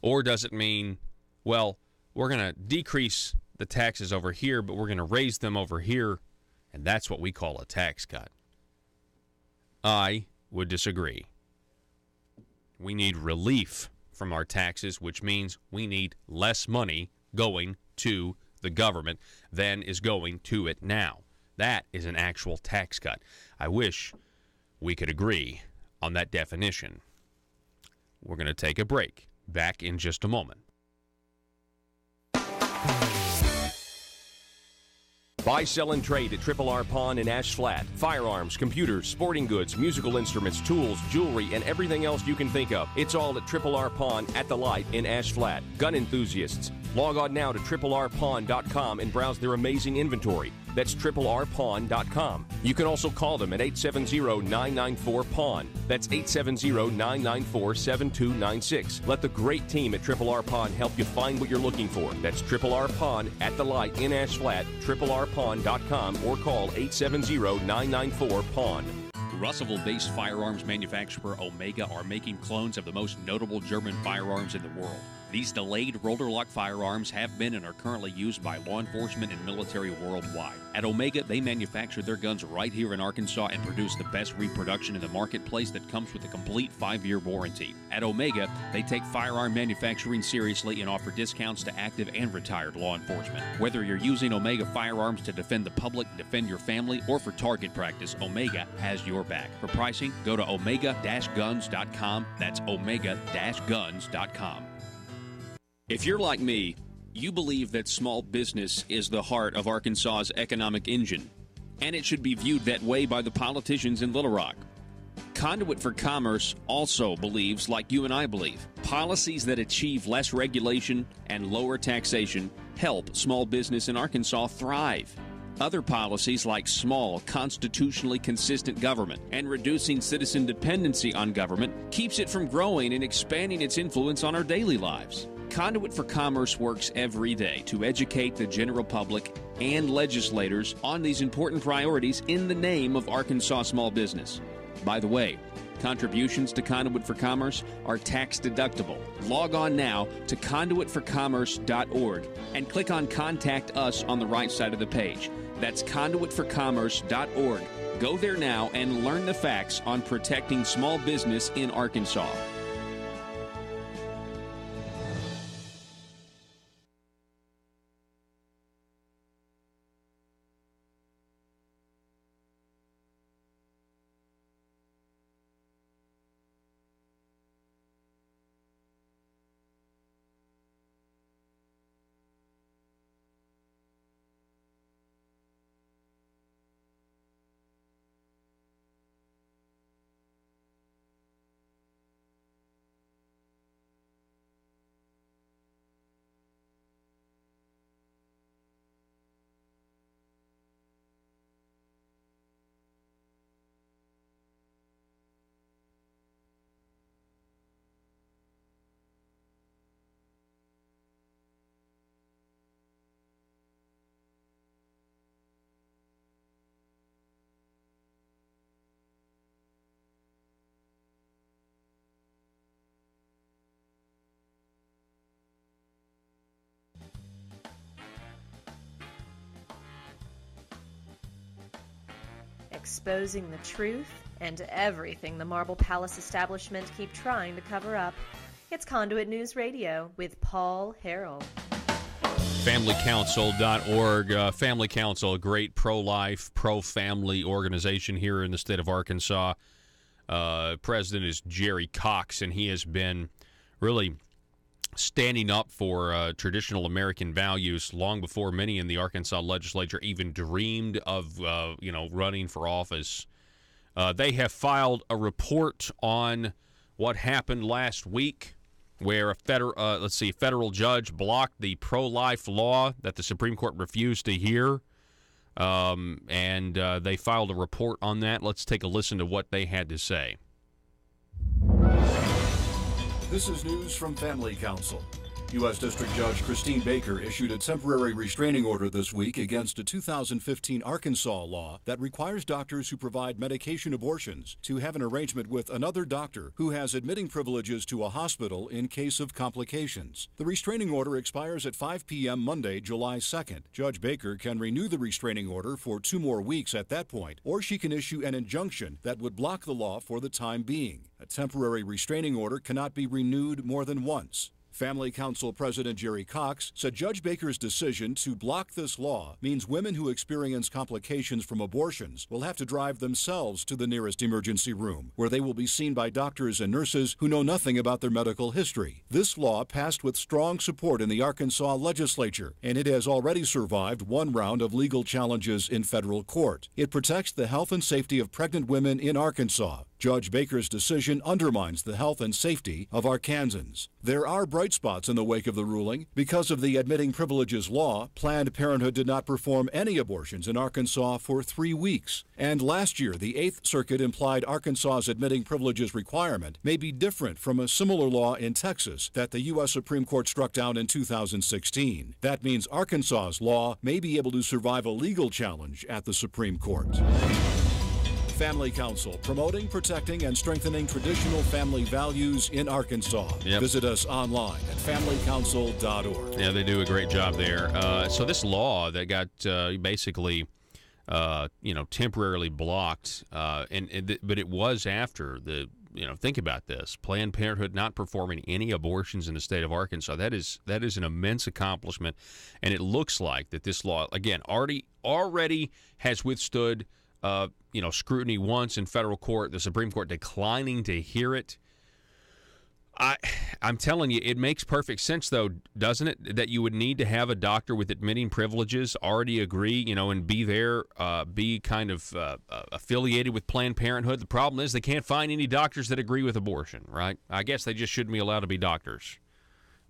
Or does it mean, well, we're going to decrease the taxes over here, but we're going to raise them over here, and that's what we call a tax cut? I would disagree. We need relief from our taxes, which means we need less money going to the government than is going to it now. That is an actual tax cut. I wish we could agree on that definition. We're going to take a break. Back in just a moment. Buy, sell, and trade at Triple R Pawn in Ash Flat. Firearms, computers, sporting goods, musical instruments, tools, jewelry, and everything else you can think of. It's all at Triple R Pawn at the Light in Ash Flat. Gun enthusiasts, log on now to TripleRPawn.com and browse their amazing inventory. That's TripleRPawn.com. You can also call them at 870-994-PAWN. That's 870-994-7296. Let the great team at Triple R Pawn help you find what you're looking for. That's Triple R Pawn at the Light in Ash Flat, TripleRPawn.com, or call 870-994-PAWN. Russellville-based firearms manufacturer Omega are making clones of the most notable German firearms in the world. These delayed rotor-lock firearms have been and are currently used by law enforcement and military worldwide. At Omega, they manufacture their guns right here in Arkansas and produce the best reproduction in the marketplace that comes with a complete 5-year warranty. At Omega, they take firearm manufacturing seriously and offer discounts to active and retired law enforcement. Whether you're using Omega firearms to defend the public, defend your family, or for target practice, Omega has your back. For pricing, go to omega-guns.com. That's omega-guns.com. If you're like me, you believe that small business is the heart of Arkansas's economic engine, and it should be viewed that way by the politicians in Little Rock. Conduit for Commerce also believes, like you and I believe, policies that achieve less regulation and lower taxation help small business in Arkansas thrive. Other policies like small, constitutionally consistent government and reducing citizen dependency on government keeps it from growing and expanding its influence on our daily lives. Conduit for Commerce works every day to educate the general public and legislators on these important priorities in the name of Arkansas small business. By the way, contributions to Conduit for Commerce are tax deductible. Log on now to conduitforcommerce.org and click on Contact Us on the right side of the page. That's conduitforcommerce.org. Go there now and learn the facts on protecting small business in Arkansas. Exposing the truth and everything the Marble Palace establishment keep trying to cover up. It's Conduit News Radio with Paul Harrell. FamilyCouncil.org. Family Council, a great pro-life, pro-family organization here in the state of Arkansas. President is Jerry Cox, and he has been really standing up for traditional American values long before many in the Arkansas legislature even dreamed of, running for office. They have filed a report on what happened last week, where a federal judge blocked the pro-life law that the Supreme Court refused to hear, and they filed a report on that. Let's take a listen to what they had to say. This is news from Family Council. U.S. District Judge Christine Baker issued a temporary restraining order this week against a 2015 Arkansas law that requires doctors who provide medication abortions to have an arrangement with another doctor who has admitting privileges to a hospital in case of complications. The restraining order expires at 5 p.m. Monday, July 2nd. Judge Baker can renew the restraining order for 2 more weeks at that point, or she can issue an injunction that would block the law for the time being. A temporary restraining order cannot be renewed more than once. Family Council President Jerry Cox said Judge Baker's decision to block this law means women who experience complications from abortions will have to drive themselves to the nearest emergency room, where they will be seen by doctors and nurses who know nothing about their medical history. This law passed with strong support in the Arkansas legislature, and it has already survived one round of legal challenges in federal court. It protects the health and safety of pregnant women in Arkansas. Judge Baker's decision undermines the health and safety of Arkansans. There are bright spots in the wake of the ruling. Because of the admitting privileges law, Planned Parenthood did not perform any abortions in Arkansas for 3 weeks. And last year, the Eighth Circuit implied Arkansas's admitting privileges requirement may be different from a similar law in Texas that the U.S. Supreme Court struck down in 2016. That means Arkansas's law may be able to survive a legal challenge at the Supreme Court. Family Council, promoting, protecting, and strengthening traditional family values in Arkansas. Yep. Visit us online at familycouncil.org. Yeah, they do a great job there. So this law that got basically, temporarily blocked, but it was after the, think about this: Planned Parenthood not performing any abortions in the state of Arkansas. That is an immense accomplishment, and it looks like that this law again already has withstood scrutiny once in federal court, the Supreme Court declining to hear it. I'm telling you, it makes perfect sense, though, doesn't it, that you would need to have a doctor with admitting privileges already agree, and be there, be kind of affiliated with Planned Parenthood. The problem is they can't find any doctors that agree with abortion, right? I guess they just shouldn't be allowed to be doctors.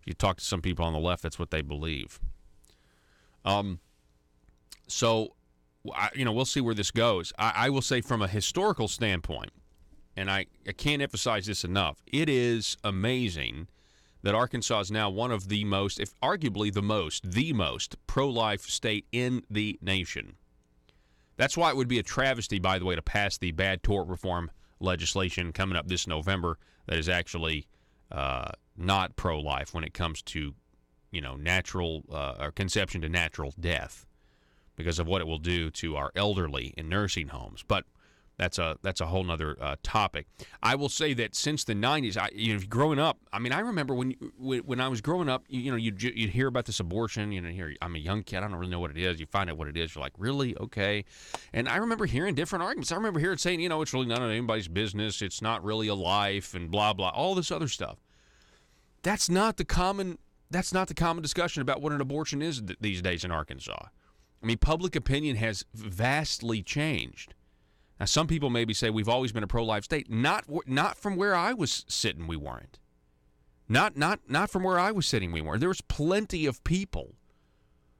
If you talk to some people on the left, that's what they believe. We'll see where this goes. I will say from a historical standpoint, and I can't emphasize this enough, it is amazing that Arkansas is now one of the most, if arguably the most pro-life state in the nation. That's why it would be a travesty, by the way, to pass the bad tort reform legislation coming up this November that is actually not pro-life when it comes to, natural or conception to natural death, because of what it will do to our elderly in nursing homes. But that's a whole nother topic. I will say that since the 90s, growing up, I remember when I was growing up, you'd hear about this abortion, I'm a young kid, I don't really know what it is. You find out what it is, you're like, really? Okay. And I remember hearing different arguments. I remember hearing saying, it's really none of anybody's business, it's not really a life, and blah, blah, all this other stuff. That's not the common discussion about what an abortion is these days in Arkansas. Public opinion has vastly changed. Now, some people maybe say we've always been a pro-life state. Not from where I was sitting, we weren't. Not from where I was sitting, we weren't. There was plenty of people.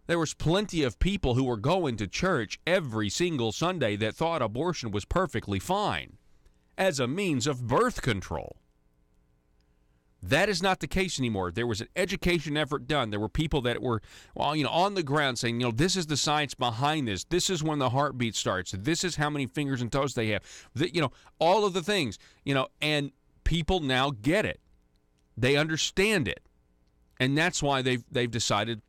Who were going to church every single Sunday that thought abortion was perfectly fine as a means of birth control. That is not the case anymore. There was an education effort done. There were people that were, on the ground saying, this is the science behind this. This is when the heartbeat starts. This is how many fingers and toes they have. All of the things, and people now get it. They understand it. And that's why they've decided,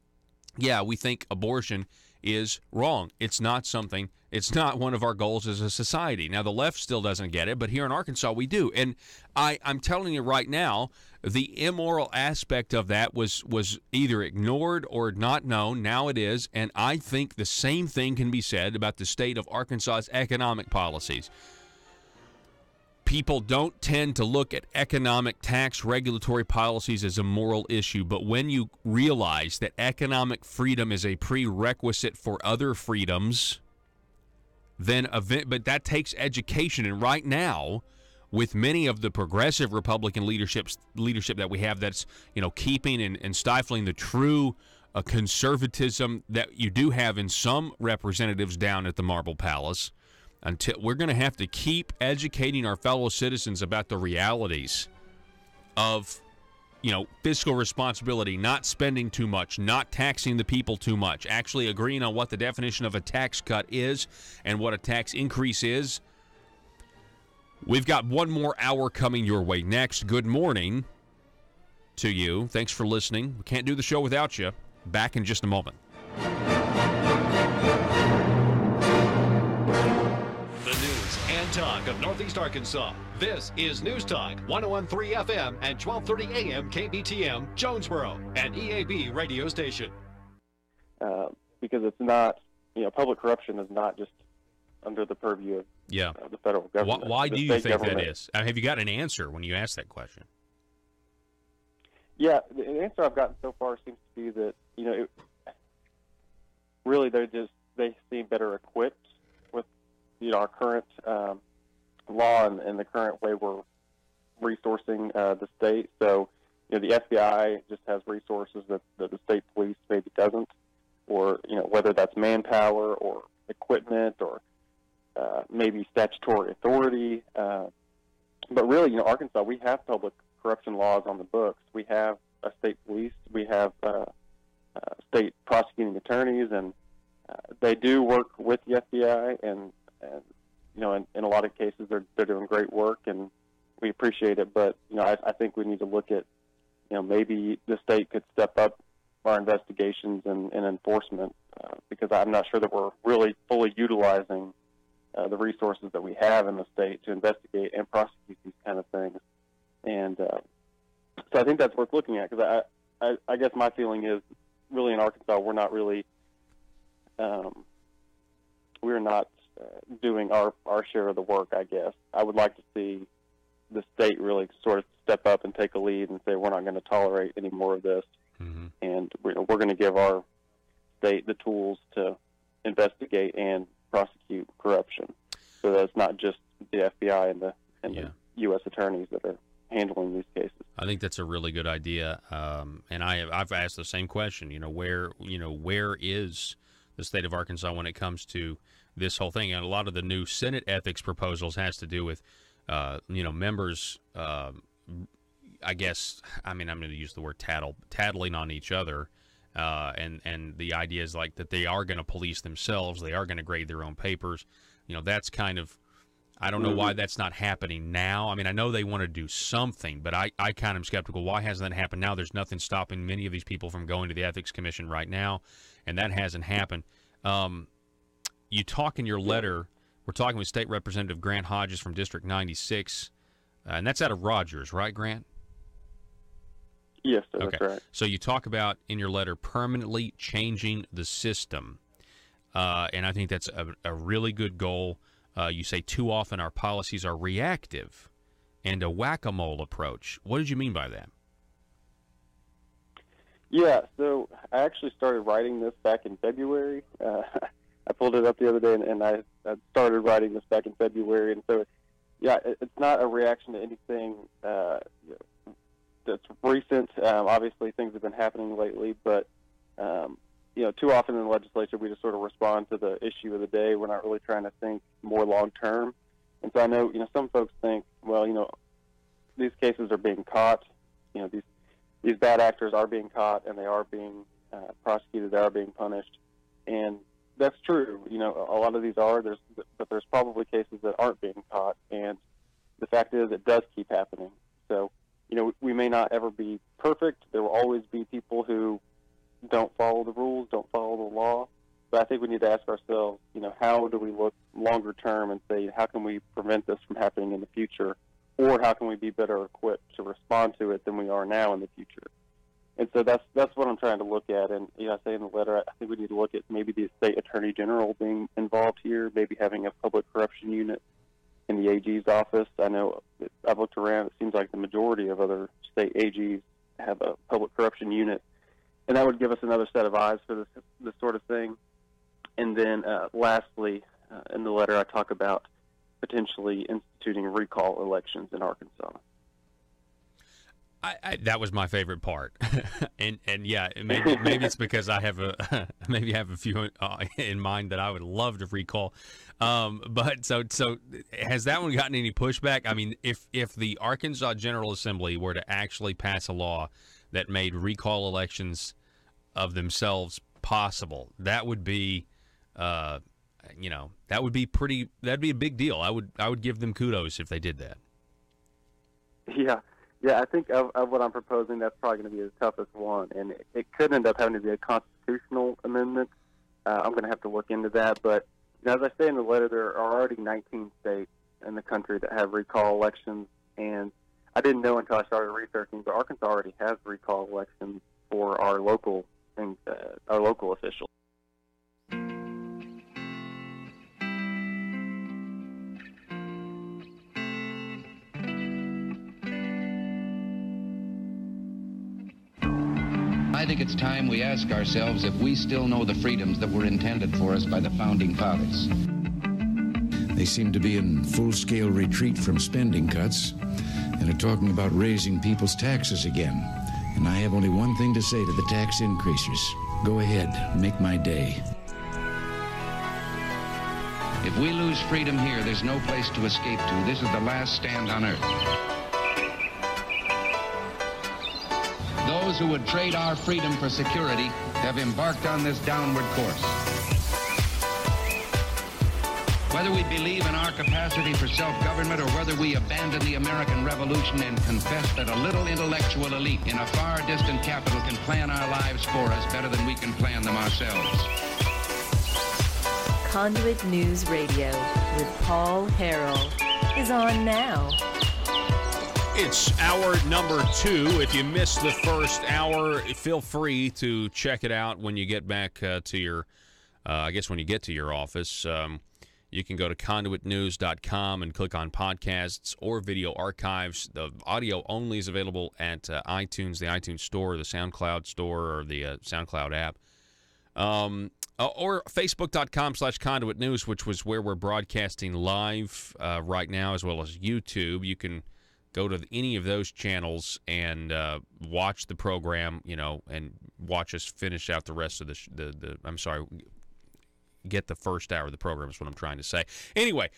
we think abortion is wrong. It's not one of our goals as a society. Now, the left still doesn't get it, but here in Arkansas, we do. And I'm telling you right now, the immoral aspect of that was either ignored or not known. Now it is. And I think the same thing can be said about the state of Arkansas's economic policies. People don't tend to look at economic, tax, regulatory policies as a moral issue, but when you realize that economic freedom is a prerequisite for other freedoms, but that takes education. And right now, with many of the progressive Republican leadership that we have, that's keeping and stifling the true conservatism that you do have in some representatives down at the Marble Palace. Until we're going to have to keep educating our fellow citizens about the realities of, fiscal responsibility, not spending too much, not taxing the people too much, actually agreeing on what the definition of a tax cut is and what a tax increase is. We've got one more hour coming your way next. Good morning to you. Thanks for listening. We can't do the show without you. Back in just a moment. The news and talk of Northeast Arkansas. This is News Talk 101.3 FM and 12:30 AM KBTM, Jonesboro, an EAB radio station. Because it's not, public corruption is not just under the purview of the federal government. Why do you think that is? Have you got an answer when you ask that question? Yeah, the answer I've gotten so far seems to be that, really they seem better equipped with, our current law and the current way we're resourcing the state. So, the FBI just has resources that the state police maybe doesn't, or, whether that's manpower or equipment or maybe statutory authority. But really, Arkansas, we have public corruption laws on the books. We have a state police. We have state prosecuting attorneys, and they do work with the FBI. And in a lot of cases, they're doing great work, and we appreciate it. But I think we need to look at maybe the state could step up our investigations and enforcement, because I'm not sure that we're really fully utilizing the resources that we have in the state to investigate and prosecute these kind of things. And so I think that's worth looking at, because I guess my feeling is really in Arkansas we're not really doing our share of the work, I guess. I would like to see the state really sort of step up and take a lead and say we're not going to tolerate any more of this. Mm-hmm. And we're going to give our state the tools to investigate and prosecute corruption, so that it's not just the FBI and the U.S. attorneys that are handling these cases. I think that's a really good idea, and I've asked the same question. Where is the state of Arkansas when it comes to this whole thing? And a lot of the new Senate ethics proposals has to do with members. I guess I'm going to use the word tattling on each other, and the idea is like that they are going to police themselves. They are going to grade their own papers. That's kind of, I don't know why that's not happening now. I mean, I know they want to do something, but I kind of am skeptical. Why hasn't that happened now? There's nothing stopping many of these people from going to the Ethics Commission right now, and that hasn't happened. You talk in your letter, we're talking with State Representative Grant Hodges from District 96, and that's out of Rogers, right, Grant? Yes, sir, that's right. So you talk about in your letter permanently changing the system, and I think that's a really good goal. You say too often our policies are reactive and a whack-a-mole approach. What did you mean by that? Yeah, so I actually started writing this back in February. I pulled it up the other day, and I started writing this back in February. And so, it's not a reaction to anything that's recent. Obviously, things have been happening lately, but too often in the legislature we just sort of respond to the issue of the day. We're not really trying to think more long term. And so I know some folks think, well, these cases are being caught. These bad actors are being caught, and they are being prosecuted. They are being punished, and that's true. A lot of these are. But there's probably cases that aren't being caught, and the fact is it does keep happening. So we may not ever be perfect. There will always be people who don't follow the rules, don't follow the law. But I think we need to ask ourselves, how do we look longer term and say, how can we prevent this from happening in the future? Or how can we be better equipped to respond to it than we are now in the future? And so that's what I'm trying to look at. And I say in the letter, I think we need to look at maybe the state attorney general being involved here, maybe having a public corruption unit in the AG's office. I know I've looked around. It seems like the majority of other state AGs have a public corruption unit, and that would give us another set of eyes for this sort of thing. And then lastly, in the letter, I talk about potentially instituting recall elections in Arkansas. That was my favorite part, and yeah, maybe it's because I have a few in mind that I would love to recall. But so has that one gotten any pushback? I mean, if the Arkansas General Assembly were to actually pass a law that made recall elections of themselves possible, that would be, that'd be a big deal. I would give them kudos if they did that. Yeah, I think of what I'm proposing, that's probably going to be the toughest one, and it could end up having to be a constitutional amendment. I'm going to have to look into that, but as I say in the letter, there are already 19 states in the country that have recall elections, and I didn't know until I started researching, but Arkansas already has recall elections for our local officials. I think it's time we ask ourselves if we still know the freedoms that were intended for us by the Founding Fathers. They seem to be in full-scale retreat from spending cuts and are talking about raising people's taxes again. And I have only one thing to say to the tax increasers. Go ahead, make my day. If we lose freedom here, there's no place to escape to. This is the last stand on earth. Those who would trade our freedom for security have embarked on this downward course. Whether we believe in our capacity for self-government or whether we abandon the American Revolution and confess that a little intellectual elite in a far distant capital can plan our lives for us better than we can plan them ourselves. Conduit News Radio with Paul Harrell is on now. It's hour number 2. If you missed the first hour, feel free to check it out when you get back to your, when you get to your office. You can go to conduitnews.com and click on podcasts or video archives. The audio only is available at iTunes, the iTunes Store, the SoundCloud Store, or the SoundCloud app. Or Facebook.com/Conduit News, which was where we're broadcasting live right now, as well as YouTube. You can go to any of those channels and watch the program, and watch us finish out the rest of get the first hour of the program is what I'm trying to say. Anyway,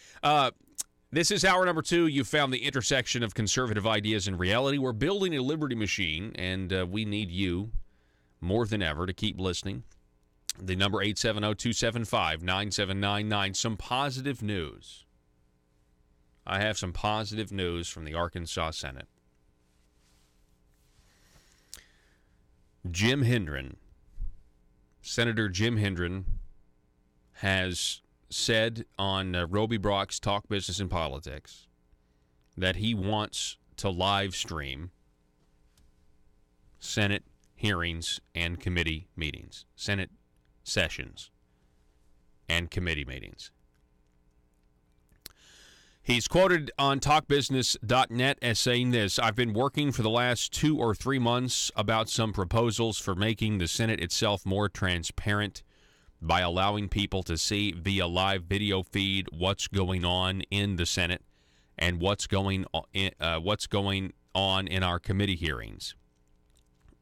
this is hour number 2. You found the intersection of conservative ideas and reality. We're building a liberty machine, and we need you more than ever to keep listening. The number 870-275-9799. Some positive news. I have some positive news from the Arkansas Senate. Jim Hendren, Senator Jim Hendren, has said on Roby Brock's Talk Business and Politics that he wants to live stream Senate hearings and committee meetings, Senate sessions and committee meetings. He's quoted on talkbusiness.net as saying this: "I've been working for the last 2 or 3 months about some proposals for making the Senate itself more transparent by allowing people to see via live video feed what's going on in the Senate and what's going on in our committee hearings.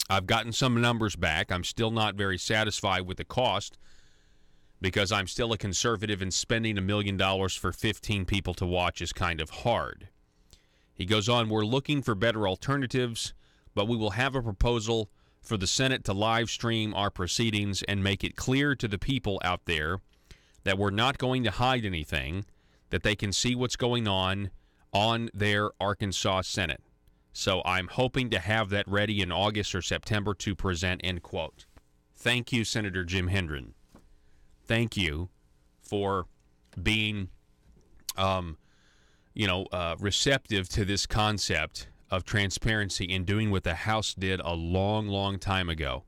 I've gotten some numbers back. I'm still not very satisfied with the cost because I'm still a conservative, and spending $1 million for 15 people to watch is kind of hard." He goes on, "We're looking for better alternatives, but we will have a proposal for the Senate to live stream our proceedings and make it clear to the people out there that we're not going to hide anything, that they can see what's going on their Arkansas Senate. So I'm hoping to have that ready in August or September to present," end quote. Thank you, Senator Jim Hendren. Thank you for being, receptive to this concept of transparency and doing what the House did a long, long time ago.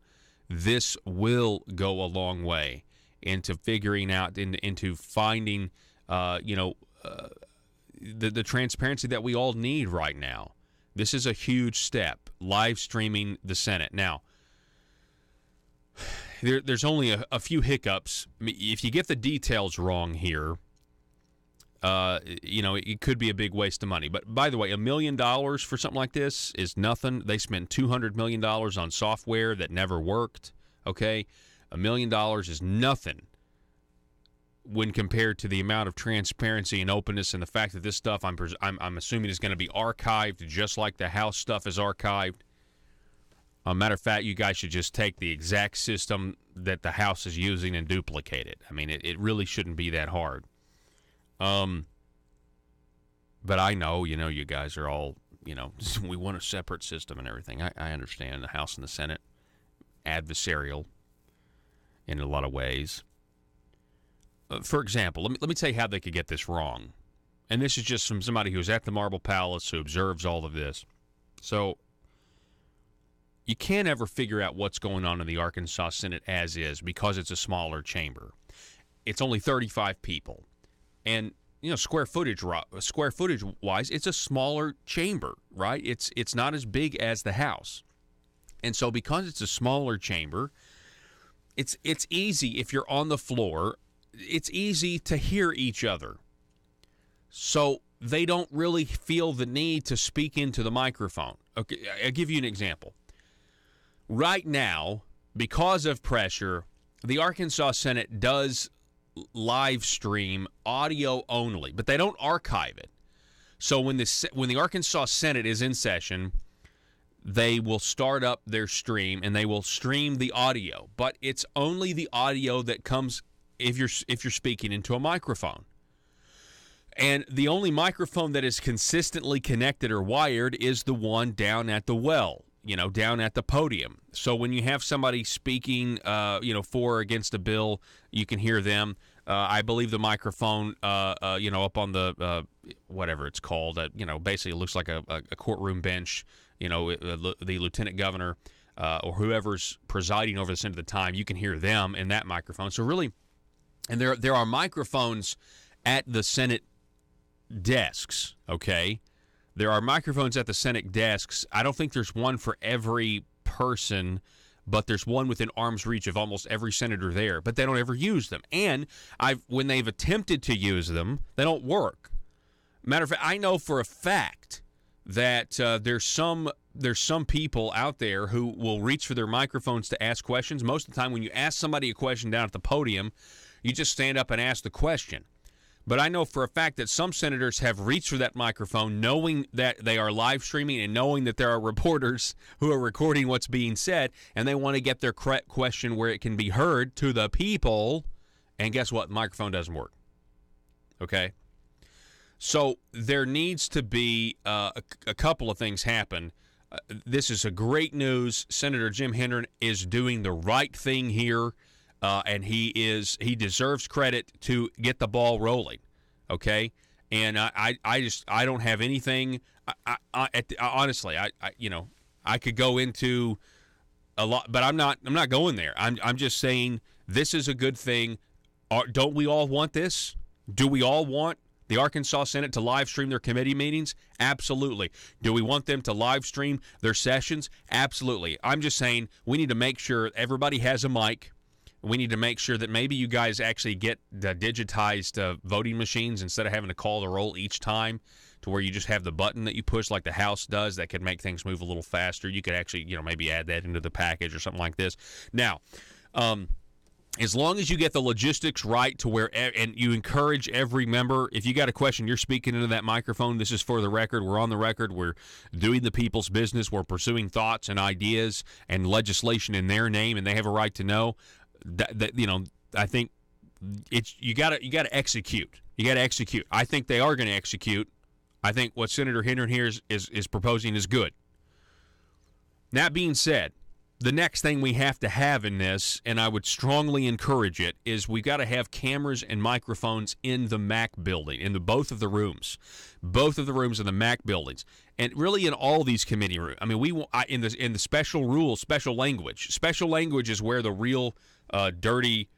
This will go a long way into figuring out, into finding, the transparency that we all need right now. This is a huge step, live streaming the Senate. Now, there's only a few hiccups. I mean, if you get the details wrong here, it could be a big waste of money. But by the way, $1 million for something like this is nothing. They spent $200 million on software that never worked. Okay, $1 million is nothing when compared to the amount of transparency and openness and the fact that this stuff, I'm assuming, is going to be archived just like the House stuff is archived. A matter of fact, you guys should just take the exact system that the House is using and duplicate it. I mean, it really shouldn't be that hard. But I know, you guys are all, we want a separate system and everything. I understand the House and the Senate, adversarial in a lot of ways. For example, let me tell you how they could get this wrong. and this is just from somebody who's at the Marble Palace who observes all of this. So you can't ever figure out what's going on in the Arkansas Senate as is because it's a smaller chamber. It's only 35 people. And, square footage wise, it's a smaller chamber, right? It's not as big as the House. And so because it's a smaller chamber, it's easy if you're on the floor, it's easy to hear each other. So they don't really feel the need to speak into the microphone. Okay, I'll give you an example. Right now, because of pressure, the Arkansas Senate does live stream audio only, but they don't archive it. So when the Arkansas Senate is in session, they will start up their stream and they will stream the audio, but it's only the audio that comes if you're speaking into a microphone. And the only microphone that is consistently connected or wired is the one down at the well, down at the podium. So when you have somebody speaking, for or against a bill, you can hear them. I believe the microphone, up on the whatever it's called, basically it looks like a courtroom bench. The lieutenant governor or whoever's presiding over the Senate at the time, you can hear them in that microphone. So really, and there are microphones at the Senate desks, okay? There are microphones at the Senate desks. I don't think there's one for every person, but there's one within arm's reach of almost every senator there, but they don't ever use them. And when they've attempted to use them, they don't work. Matter of fact, I know for a fact that there's some people out there who will reach for their microphones to ask questions. Most of the time when you ask somebody a question down at the podium, you just stand up and ask the question. But I know for a fact that some senators have reached for that microphone knowing that they are live streaming and knowing that there are reporters who are recording what's being said, and they want to get their question where it can be heard to the people, and guess what? The microphone doesn't work. Okay? So there needs to be a couple of things happen. This is a great news. Senator Jim Hendren is doing the right thing here. And he deserves credit to get the ball rolling, okay? And I don't have anything. Honestly, I could go into a lot, but I'm not going there. I'm just saying this is a good thing. Don't we all want this? Do we all want the Arkansas Senate to live stream their committee meetings? Absolutely. Do we want them to live stream their sessions? Absolutely. I'm just saying we need to make sure everybody has a mic. We need to make sure that maybe you guys actually get the digitized voting machines instead of having to call the roll each time, to where you just have the button that you push like the House does. That could make things move a little faster. You could actually, maybe add that into the package or something like this. Now, as long as you get the logistics right to where, and you encourage every member, if you got a question, you're speaking into that microphone. This is for the record. We're on the record. We're doing the people's business. We're pursuing thoughts and ideas and legislation in their name, and they have a right to know. I think you got to execute. You got to execute. I think they are going to execute. I think what Senator Hendren here is proposing is good. That being said, the next thing we have to have in this, and I would strongly encourage it, is we've got to have cameras and microphones in the MAC building, in both of the rooms of the MAC buildings, and really in all these committee rooms. I mean, in the special rules, special language. Special language is where the real dirty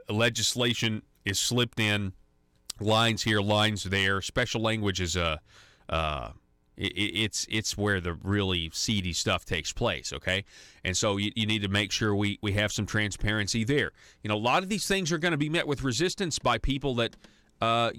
legislation is slipped in. Lines here, lines there. Special language is it's where the really seedy stuff takes place, okay? And so you need to make sure we have some transparency there. A lot of these things are going to be met with resistance by people that are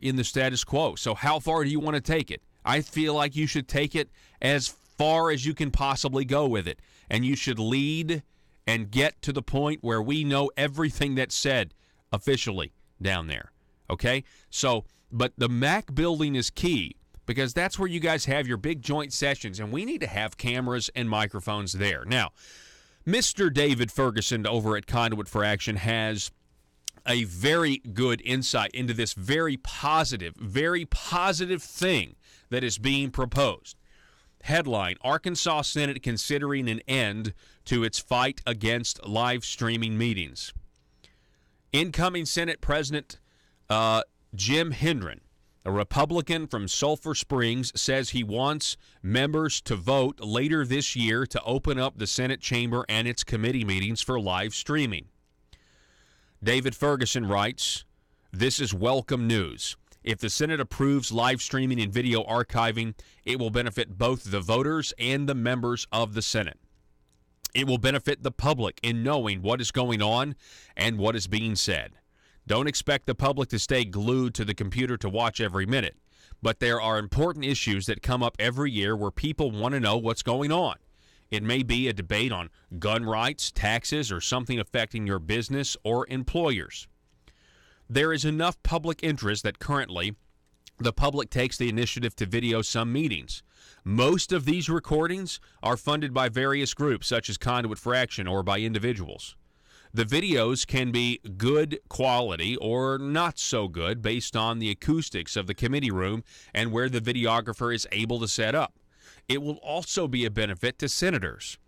in the status quo. So how far do you want to take it? I feel like you should take it as far as you can possibly go with it, and you should lead and get to the point where we know everything that's said officially down there, okay? So, but the MAC building is key, because that's where you guys have your big joint sessions, and we need to have cameras and microphones there. Now, Mr. David Ferguson over at Conduit for Action has a very good insight into this very positive thing that is being proposed. Headline, Arkansas Senate considering an end to its fight against live streaming meetings. Incoming Senate President Jim Hendren, a Republican from Sulphur Springs, says he wants members to vote later this year to open up the Senate chamber and its committee meetings for live streaming. David Ferguson writes, "This is welcome news. If the Senate approves live streaming and video archiving, it will benefit both the voters and the members of the Senate. It will benefit the public in knowing what is going on and what is being said. Don't expect the public to stay glued to the computer to watch every minute, but there are important issues that come up every year where people want to know what's going on. It may be a debate on gun rights, taxes, or something affecting your business or employers. There is enough public interest that currently the public takes the initiative to video some meetings. Most of these recordings are funded by various groups such as Conduit for Action or by individuals. The videos can be good quality or not so good based on the acoustics of the committee room and where the videographer is able to set up. It will also be a benefit to senators.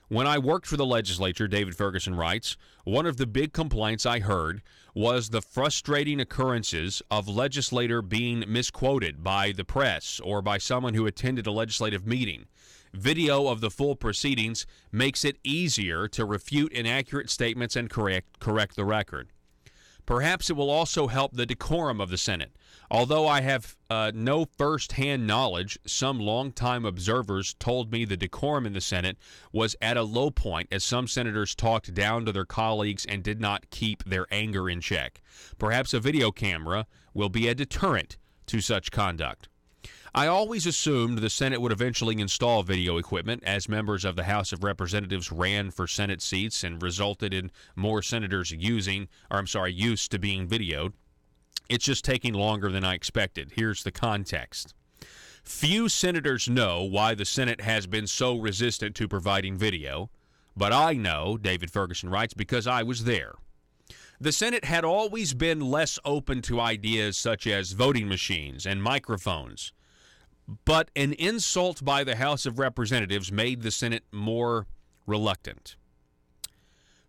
When I worked for the legislature," David Ferguson writes, "one of the big complaints I heard was the frustrating occurrences of legislator being misquoted by the press or by someone who attended a legislative meeting. Video of the full proceedings makes it easier to refute inaccurate statements and correct the record. Perhaps it will also help the decorum of the Senate. Although I have no first-hand knowledge, some longtime observers told me the decorum in the Senate was at a low point as some senators talked down to their colleagues and did not keep their anger in check. Perhaps a video camera will be a deterrent to such conduct. I always assumed the Senate would eventually install video equipment as members of the House of Representatives ran for Senate seats and resulted in more senators used to being videoed. It's just taking longer than I expected. Here's the context. Few senators know why the Senate has been so resistant to providing video, but I know," David Ferguson writes, "because I was there. The Senate had always been less open to ideas such as voting machines and microphones, but an insult by the House of Representatives made the Senate more reluctant."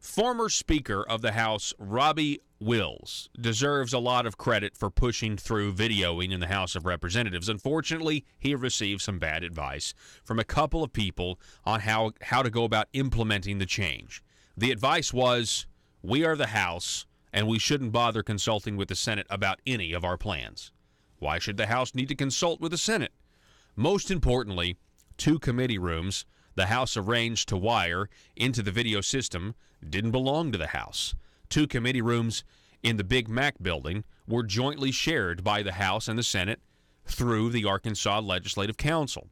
Former Speaker of the House, Robbie Wills, deserves a lot of credit for pushing through videoing in the House of Representatives. Unfortunately, he received some bad advice from a couple of people on how to go about implementing the change. The advice was, "We are the House, and we shouldn't bother consulting with the Senate about any of our plans." Why should the House need to consult with the Senate? Most importantly, 2 committee rooms the House arranged to wire into the video system didn't belong to the House. 2 committee rooms in the Big Mac building were jointly shared by the House and the Senate through the Arkansas Legislative Council.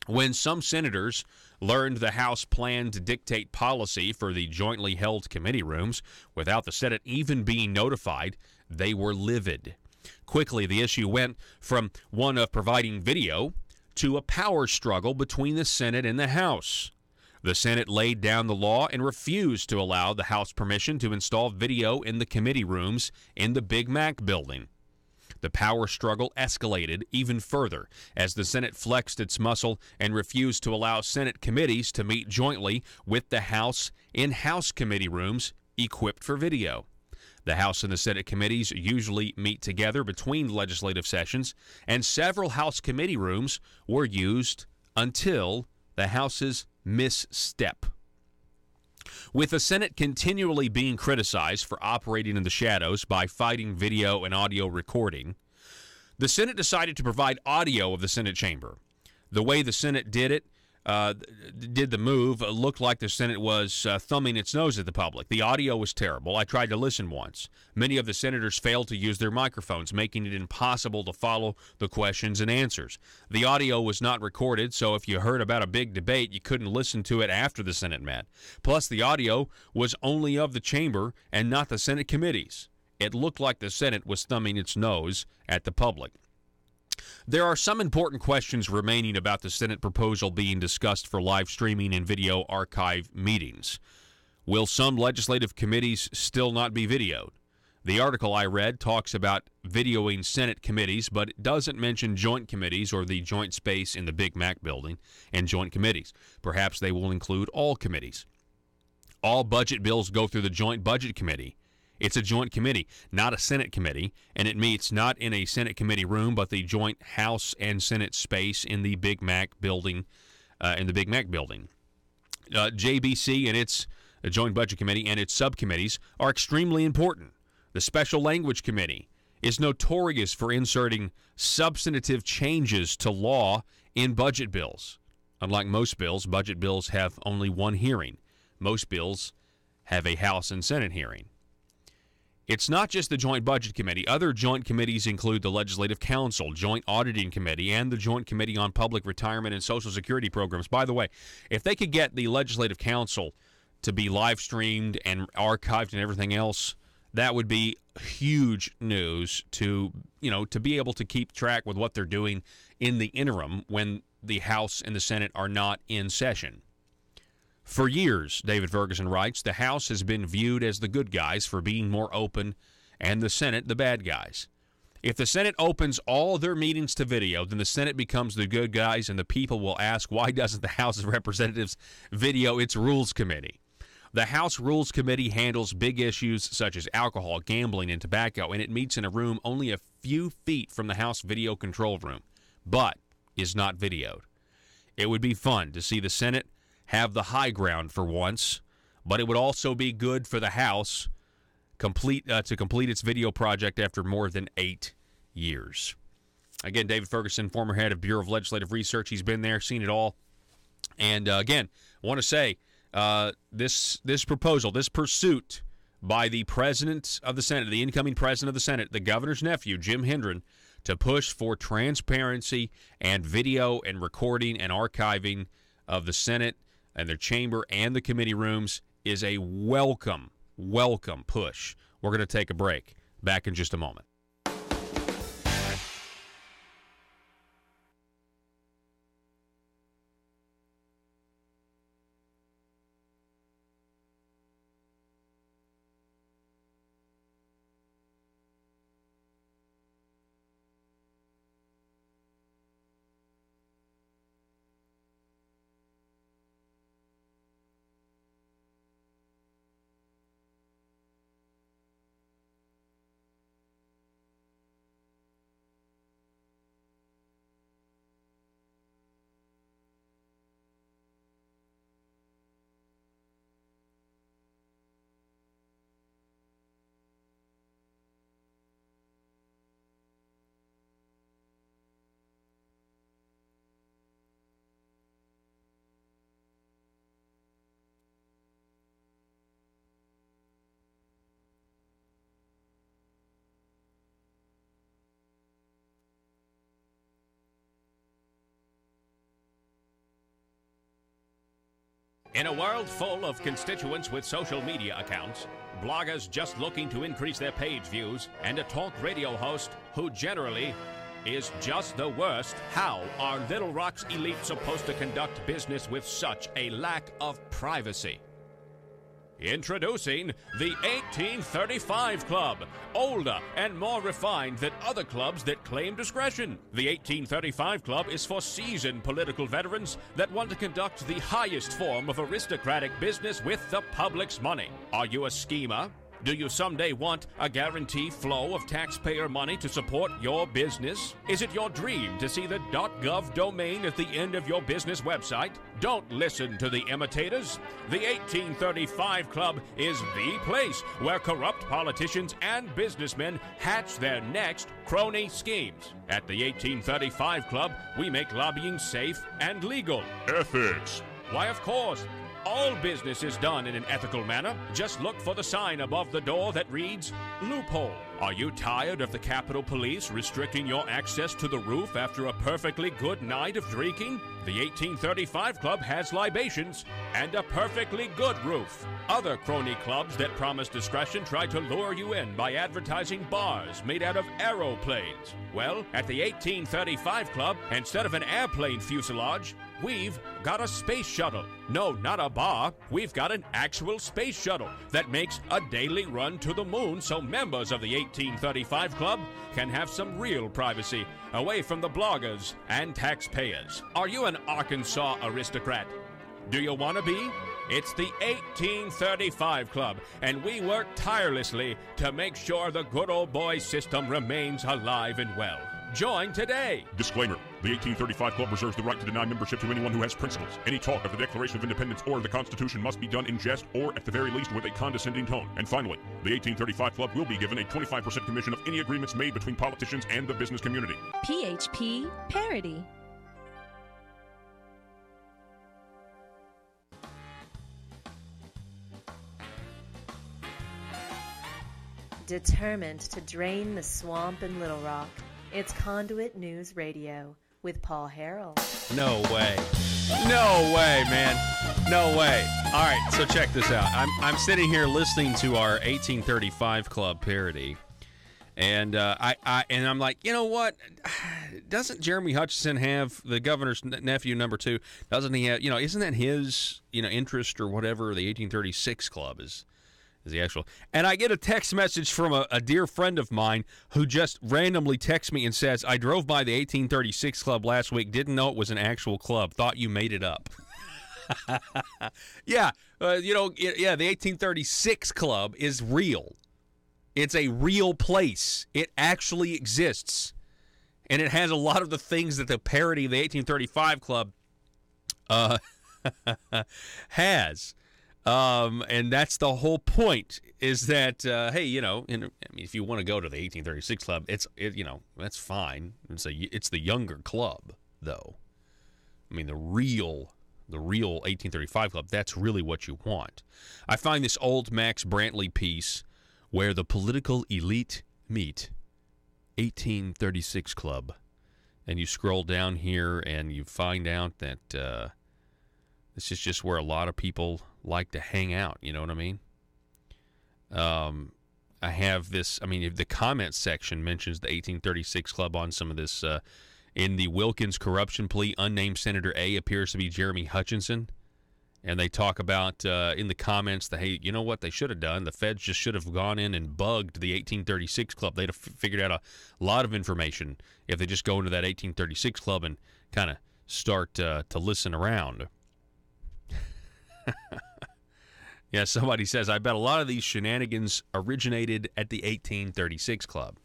When some senators learned the House planned to dictate policy for the jointly held committee rooms without the Senate even being notified, they were livid. Quickly, the issue went from one of providing video to a power struggle between the Senate and the House. The Senate laid down the law and refused to allow the House permission to install video in the committee rooms in the Big Mac building. The power struggle escalated even further as the Senate flexed its muscle and refused to allow Senate committees to meet jointly with the House in House committee rooms equipped for video. The House and the Senate committees usually meet together between legislative sessions, and several House committee rooms were used until the House's misstep. With the Senate continually being criticized for operating in the shadows by fighting video and audio recording, the Senate decided to provide audio of the Senate chamber. The way the Senate did the move looked like the Senate was thumbing its nose at the public. The audio was terrible. I tried to listen once. Many of the senators failed to use their microphones, making it impossible to follow the questions and answers. The audio was not recorded, so if you heard about a big debate, you couldn't listen to it after the Senate met. Plus, the audio was only of the chamber and not the Senate committees. It looked like the Senate was thumbing its nose at the public. There are some important questions remaining about the Senate proposal being discussed for live streaming and video archive meetings. Will some legislative committees still not be videoed? The article I read talks about videoing Senate committees, but it doesn't mention joint committees or the joint space in the Big Mac building and joint committees. Perhaps they will include all committees. All budget bills go through the Joint Budget Committee. It's a joint committee, not a Senate committee, and it meets not in a Senate committee room, but the joint House and Senate space in the Big Mac building. JBC and its Joint Budget Committee and its subcommittees are extremely important. The Special Language Committee is notorious for inserting substantive changes to law in budget bills. Unlike most bills, budget bills have only one hearing. Most bills have a House and Senate hearing. It's not just the Joint Budget Committee. Other joint committees include the Legislative Council, Joint Auditing Committee, and the Joint Committee on Public Retirement and Social Security Programs. By the way, if they could get the Legislative Council to be live streamed and archived and everything else, that would be huge news to be able to keep track with what they're doing in the interim when the House and the Senate are not in session. For years, David Ferguson writes, the House has been viewed as the good guys for being more open, and the Senate the bad guys. If the Senate opens all their meetings to video, then the Senate becomes the good guys, and the people will ask, why doesn't the House of Representatives video its Rules Committee? The House Rules Committee handles big issues such as alcohol, gambling, and tobacco, and it meets in a room only a few feet from the House video control room, but is not videoed. It would be fun to see the Senate have the high ground for once, but it would also be good for the House to complete its video project after more than 8 years. Again, David Ferguson, former head of Bureau of Legislative Research. He's been there, seen it all. And again, I want to say this proposal, this pursuit by the president of the Senate, the incoming president of the Senate, the governor's nephew, Jim Hendren, to push for transparency and video and recording and archiving of the Senate and their chamber and the committee rooms is a welcome push. We're going to take a break. Back in just a moment. In a world full of constituents with social media accounts, bloggers just looking to increase their page views, and a talk radio host who generally is just the worst, how are Little Rock's elite supposed to conduct business with such a lack of privacy? Introducing the 1835 Club, older and more refined than other clubs that claim discretion. The 1835 Club is for seasoned political veterans that want to conduct the highest form of aristocratic business with the public's money. Are you a schemer? Do you someday want a guaranteed flow of taxpayer money to support your business? Is it your dream to see the .gov domain at the end of your business website? Don't listen to the imitators. The 1835 Club is the place where corrupt politicians and businessmen hatch their next crony schemes. At the 1835 Club, we make lobbying safe and legal. Ethics. Why, of course. All business is done in an ethical manner. Just look for the sign above the door that reads, loophole. Are you tired of the Capitol Police restricting your access to the roof after a perfectly good night of drinking? The 1835 Club has libations and a perfectly good roof. Other crony clubs that promise discretion try to lure you in by advertising bars made out of aeroplanes. Well, at the 1835 Club, instead of an airplane fuselage, we've got a space shuttle. No, not a bar. We've got an actual space shuttle that makes a daily run to the moon so members of the 1835 Club can have some real privacy away from the bloggers and taxpayers. Are you an Arkansas aristocrat? Do you want to be? It's the 1835 Club, and we work tirelessly to make sure the good old boy system remains alive and well. Join today. Disclaimer. The 1835 Club reserves the right to deny membership to anyone who has principles. Any talk of the Declaration of Independence or the Constitution must be done in jest or, at the very least, with a condescending tone. And finally, the 1835 Club will be given a 25% commission of any agreements made between politicians and the business community. PHP Parody. Determined to drain the swamp in Little Rock, it's Conduit News Radio with Paul Harrell. No way. No way, man. No way. All right, so check this out. I'm sitting here listening to our 1835 Club parody, and I'm like, you know what? Doesn't Jeremy Hutchinson have the governor's nephew number 2? Doesn't he have? Isn't that his interest or whatever? The 1836 Club is the actual. And I get a text message from a dear friend of mine who just randomly texts me and says, I drove by the 1836 Club last week, didn't know it was an actual club, thought you made it up. Yeah, the 1836 Club is real. It's a real place. It actually exists. And it has a lot of the things that the parody of the 1835 Club has. And that's the whole point, is that, hey, if you want to go to the 1836 Club, that's fine. It's the younger club, though. I mean, the real 1835 Club, that's really what you want. I find this old Max Brantley piece, Where the Political Elite Meet, 1836 Club. And you scroll down here and you find out that this is just where a lot of people like to hang out, you know what I mean? I have this, the comments section mentions the 1836 Club on some of this. In the Wilkins corruption plea, unnamed Senator A appears to be Jeremy Hutchinson. And they talk about, in the comments, that, hey, you know what they should have done? The feds just should have gone in and bugged the 1836 Club. They'd have figured out a lot of information if they just go into that 1836 Club and kind of start to listen around. Yeah, somebody says, I bet a lot of these shenanigans originated at the 1836 Club.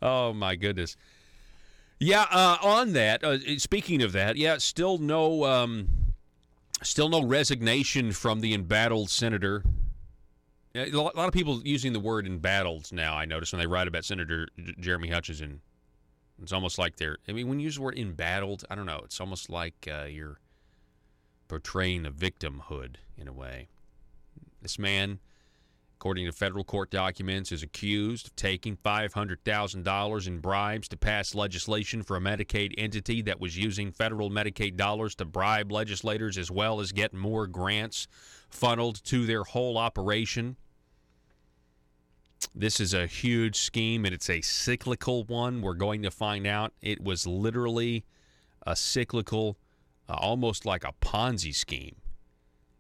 Oh, my goodness. Yeah, on that, speaking of that, yeah, still no resignation from the embattled senator. A lot of people using the word embattled now, I notice, when they write about Senator Jeremy Hutchinson. It's almost like when you use the word embattled, I don't know, it's almost like you're portraying a victimhood in a way. This man, according to federal court documents, is accused of taking $500,000 in bribes to pass legislation for a Medicaid entity that was using federal Medicaid dollars to bribe legislators as well as get more grants funneled to their whole operation. This is a huge scheme, and it's a cyclical one. We're going to find out it was literally a cyclical, almost like a Ponzi scheme,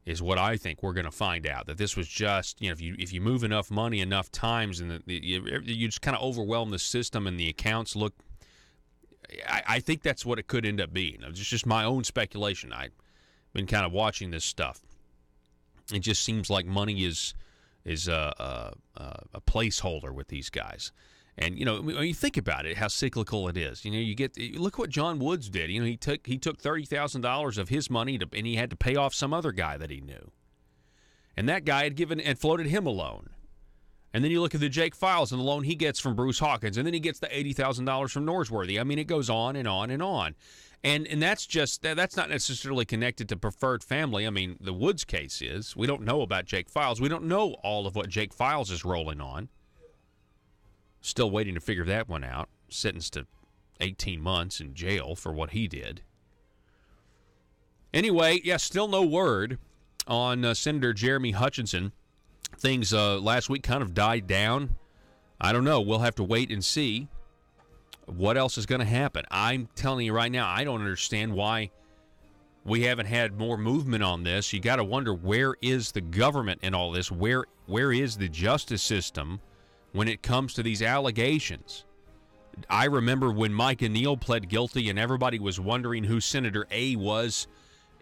is what I think we're going to find out. That this was just, if you move enough money enough times, and you just kind of overwhelm the system, and the accounts look. I think that's what it could end up being. It's just my own speculation. I've been kind of watching this stuff. It just seems like money is a placeholder with these guys. And, when you think about it, how cyclical it is. Look what John Woods did. He took $30,000 of his money, and he had to pay off some other guy that he knew. And that guy had given and floated him a loan. And then you look at the Jake Files and the loan he gets from Bruce Hawkins, and then he gets the $80,000 from Norsworthy. It goes on and on and on. And that's not necessarily connected to preferred family. The Woods case is. We don't know about Jake Files. We don't know all of what Jake Files is rolling on. Still waiting to figure that one out. Sentenced to 18 months in jail for what he did. Anyway, yeah, still no word on Senator Jeremy Hutchinson. Things last week kind of died down. I don't know. We'll have to wait and see what else is going to happen. I'm telling you right now, I don't understand why we haven't had more movement on this. You got to wonder, where is the government in all this? Where is the justice system when it comes to these allegations? I remember when Mike and Neal pled guilty and everybody was wondering who Senator A was,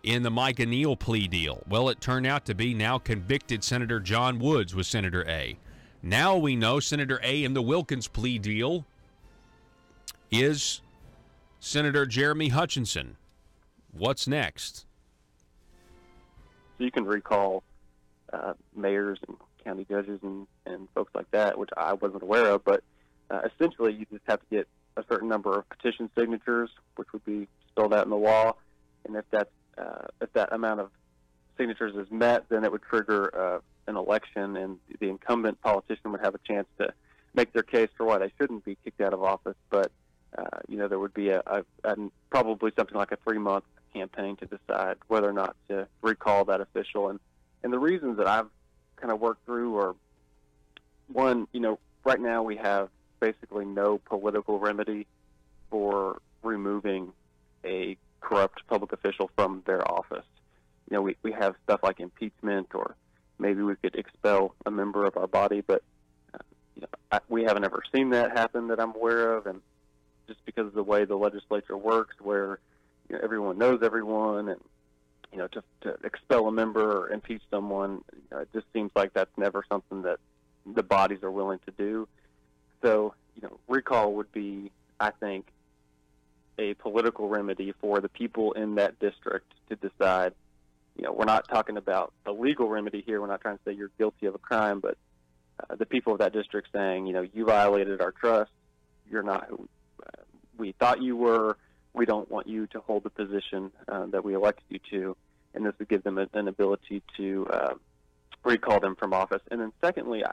in the Mike Neal plea deal? Well, it turned out to be now convicted Senator John Woods was Senator A. Now we know Senator A in the Wilkins plea deal is Senator Jeremy Hutchinson. What's next? So you can recall mayors and county judges and folks like that, which I wasn't aware of, but essentially you just have to get a certain number of petition signatures, which would be spelled out in the law, and if that amount of signatures is met, then it would trigger an election, and the incumbent politician would have a chance to make their case for why they shouldn't be kicked out of office. But there would be probably something like a 3-month campaign to decide whether or not to recall that official. And the reasons that I've kind of worked through are, one, right now we have basically no political remedy for removing a corrupt public official from their office. We have stuff like impeachment, or maybe we could expel a member of our body, but we haven't ever seen that happen that I'm aware of, and just because of the way the legislature works, where everyone knows everyone, and to expel a member or impeach someone, it just seems like that's never something that the bodies are willing to do. So, recall would be, I think, a political remedy for the people in that district to decide. We're not talking about a legal remedy here. We're not trying to say you're guilty of a crime, but the people of that district saying, you violated our trust. You're not who we thought you were. We don't want you to hold the position that we elected you to. And this would give them an ability to recall them from office. And then secondly,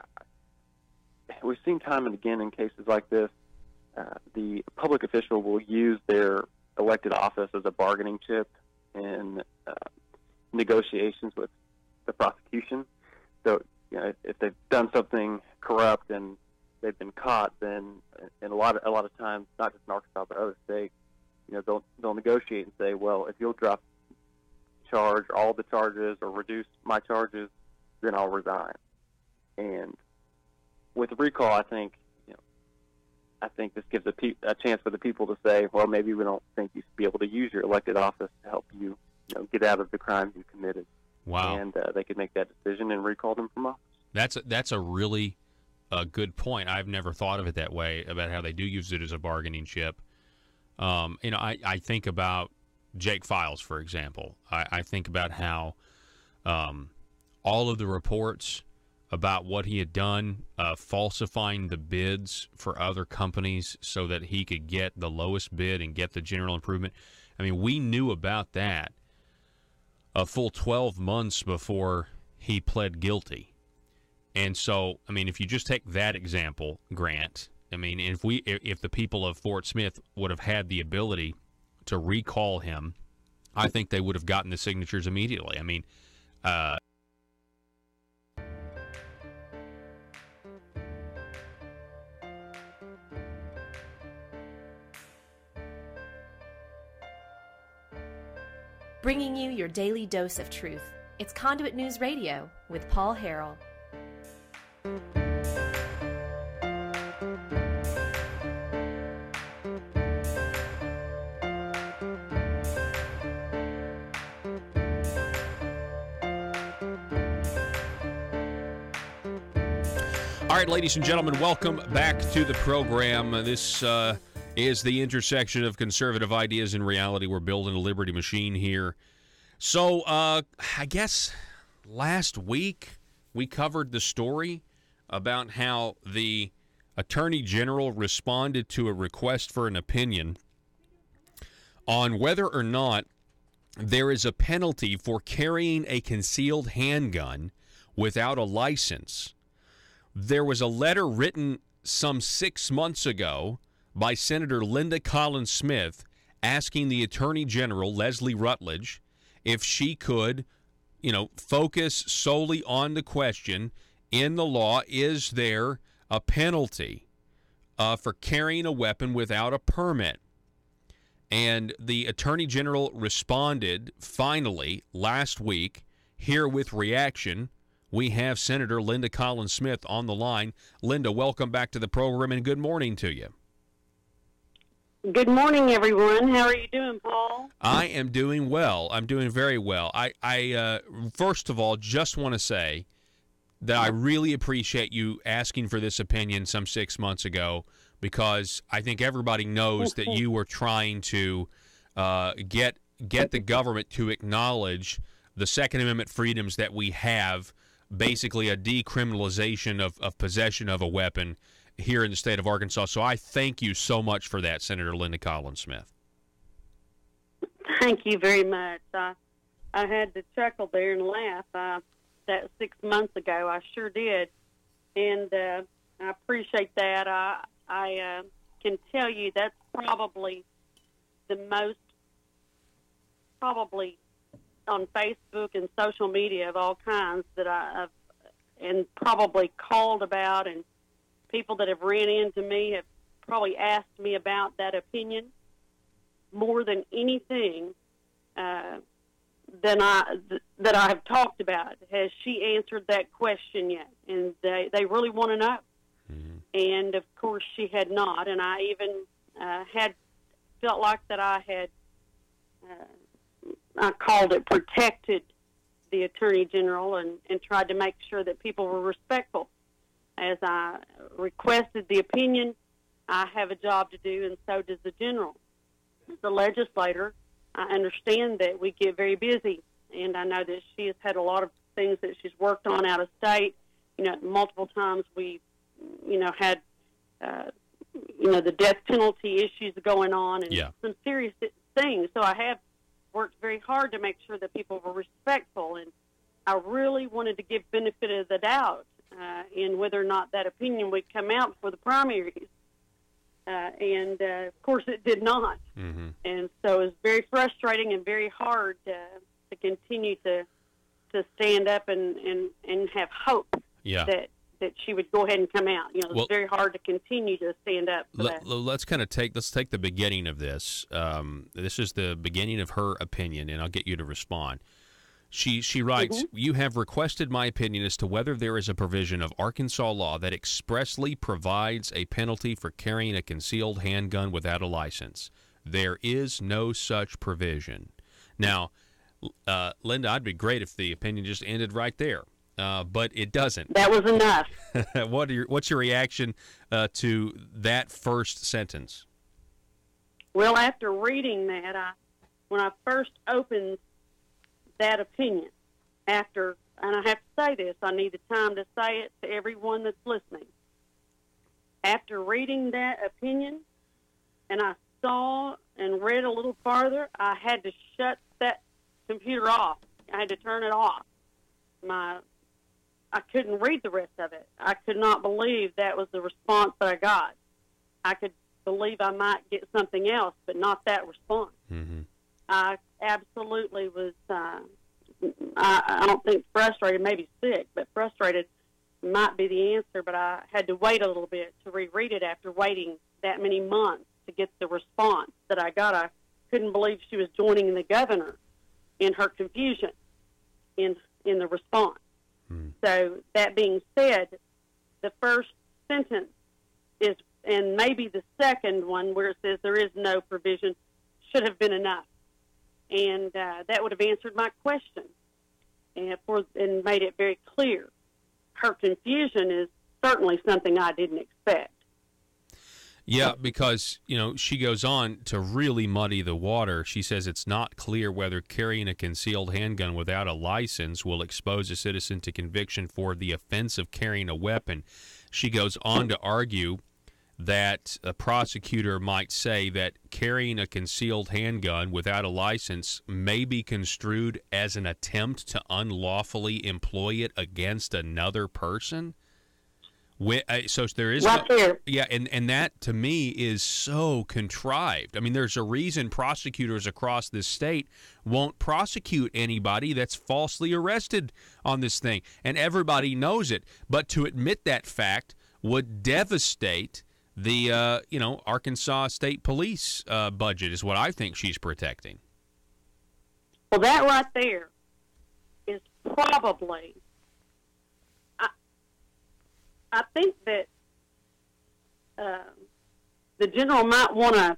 we've seen time and again in cases like this, the public official will use their elected office as a bargaining chip in negotiations with the prosecution. So, if they've done something corrupt and they've been caught, then and a lot of times, not just in Arkansas but other states, they'll negotiate and say, well, if you'll drop charge all the charges or reduce my charges, then I'll resign. And with recall, I think this gives a chance for the people to say, well, maybe we don't think you should be able to use your elected office to help you, get out of the crimes you committed. Wow. And they could make that decision and recall them from office. That's a really good point. I've never thought of it that way, about how they do use it as a bargaining chip. I think about Jake Files, for example. I think about how all of the reports about what he had done, falsifying the bids for other companies so that he could get the lowest bid and get the general improvement. I mean, we knew about that a full 12 months before he pled guilty. And so, I mean, if you just take that example, Grant, I mean, if the people of Fort Smith would have had the ability to recall him, I think they would have gotten the signatures immediately. I mean, Bringing you your daily dose of truth. It's Conduit News Radio with Paul Harrell. All right, ladies and gentlemen, welcome back to the program. This is the intersection of conservative ideas and reality. We're building a liberty machine here. So I guess last week we covered the story about how the Attorney General responded to a request for an opinion on whether or not there is a penalty for carrying a concealed handgun without a license. There was a letter written some 6 months ago by Senator Linda Collins Smith asking the Attorney General, Leslie Rutledge, if she could, focus solely on the question in the law, is there a penalty for carrying a weapon without a permit? And the Attorney General responded finally last week. Here with reaction, we have Senator Linda Collins Smith on the line. Linda, welcome back to the program and good morning to you. Good morning, everyone. How are you doing, Paul? I am doing well. I'm doing very well. I first of all just want to say that I really appreciate you asking for this opinion some 6 months ago, because I think everybody knows that you were trying to get the government to acknowledge the Second Amendment freedoms that we have, basically a decriminalization of possession of a weapon here in the state of Arkansas. So I thank you so much for that, Senator Linda Collins Smith. Thank you very much. I had to chuckle there and laugh. That 6 months ago, I sure did, and I appreciate that. I can tell you that's probably the most, probably on Facebook and social media of all kinds that I've and probably called about, and people that have ran into me have probably asked me about that opinion more than anything that I have talked about. Has she answered that question yet? And they really want to know. Mm-hmm. And of course she had not. And I even felt like that I had, I called it protected the Attorney General and tried to make sure that people were respectful. As I requested the opinion, I have a job to do, and so does the General. As a legislator, I understand that we get very busy, and I know that she has had a lot of things that she's worked on out of state. Multiple times we, had, the death penalty issues going on and some serious things. So I have worked very hard to make sure that people were respectful, and I really wanted to give benefit of the doubt in whether or not that opinion would come out before the primaries. And of course it did not. Mm-hmm. And so it was very frustrating and very hard to continue to stand up and have hope that she would go ahead and come out. It's very hard to continue to stand up for that. Let's take the beginning of this. This is the beginning of her opinion, and I'll get you to respond. She writes, mm-hmm. You have requested my opinion as to whether there is a provision of Arkansas law that expressly provides a penalty for carrying a concealed handgun without a license. There is no such provision. Now, Linda, I'd be great if the opinion just ended right there, but it doesn't. That was enough. What's your reaction to that first sentence? Well, after reading that, when I first opened that opinion, and I have to say this, I need the time to say it to everyone that's listening. After reading that opinion, and I saw and read a little farther, I had to shut that computer off. I had to turn it off. I couldn't read the rest of it. I could not believe that was the response that I got. I could believe I might get something else, but not that response. Mm-hmm. I absolutely was, I don't think frustrated, maybe sick, but frustrated might be the answer, but I had to wait a little bit to reread it after waiting that many months to get the response that I got. I couldn't believe she was joining the governor in her confusion in the response. So that being said, the first sentence is, and maybe the second one where it says there is no provision, should have been enough. And that would have answered my question and made it very clear. Her confusion is certainly something I didn't expect. Yeah, because, she goes on to really muddy the water. She says it's not clear whether carrying a concealed handgun without a license will expose a citizen to conviction for the offense of carrying a weapon. She goes on to argue that a prosecutor might say that carrying a concealed handgun without a license may be construed as an attempt to unlawfully employ it against another person. So there is and that to me is so contrived. I mean, there's a reason prosecutors across this state won't prosecute anybody that's falsely arrested on this thing, and everybody knows it. But to admit that fact would devastate the Arkansas State Police budget, is what I think she's protecting. Well, that right there is probably. I think that the general might want to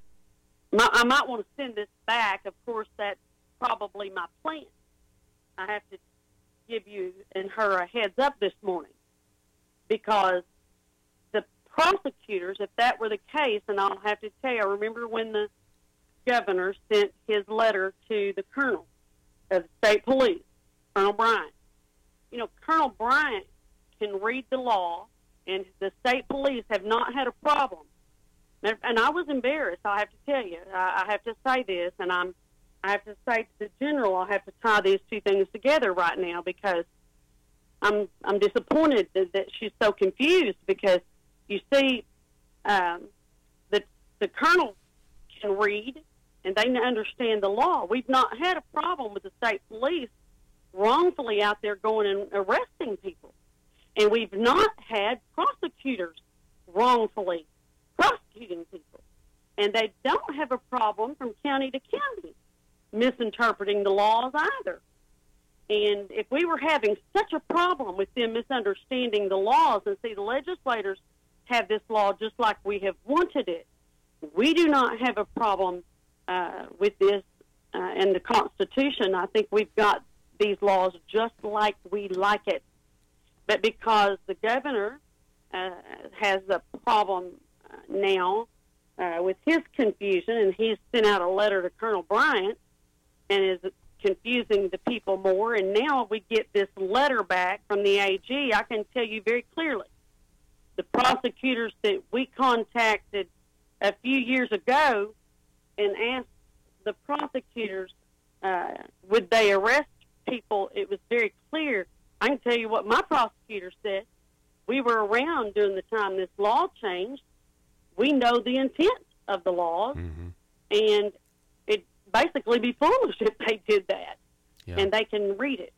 I might want to send this back. Of course, that's probably my plan. I have to give you and her a heads up this morning, because the prosecutors, if that were the case, and I'll have to tell you, I remember when the governor sent his letter to the colonel of the state police, Colonel Bryant. You know, Colonel Bryant can read the law, and the state police have not had a problem. And I was embarrassed, I have to tell you. I have to say this, and I have to say to the general, I have to tie these two things together right now, because I'm disappointed that she's so confused, because you see, the colonel can read and they understand the law. We've not had a problem with the state police wrongfully out there going and arresting people, and we've not had prosecutors wrongfully prosecuting people, and they don't have a problem from county to county misinterpreting the laws either. And if we were having such a problem with them misunderstanding the laws, and see, the legislators have this law just like we have wanted it, we do not have a problem with this and the Constitution. I think we've got these laws just like we like it. But because the governor has a problem now with his confusion, and he's sent out a letter to Colonel Bryant and is confusing the people more, and now we get this letter back from the AG, I can tell you very clearly, the prosecutors that we contacted a few years ago and asked the prosecutors would they arrest people, it was very clear. I can tell you what my prosecutor said. We were around during the time this law changed. We know the intent of the laws, and it'd basically be foolish if they did that, and they can read it.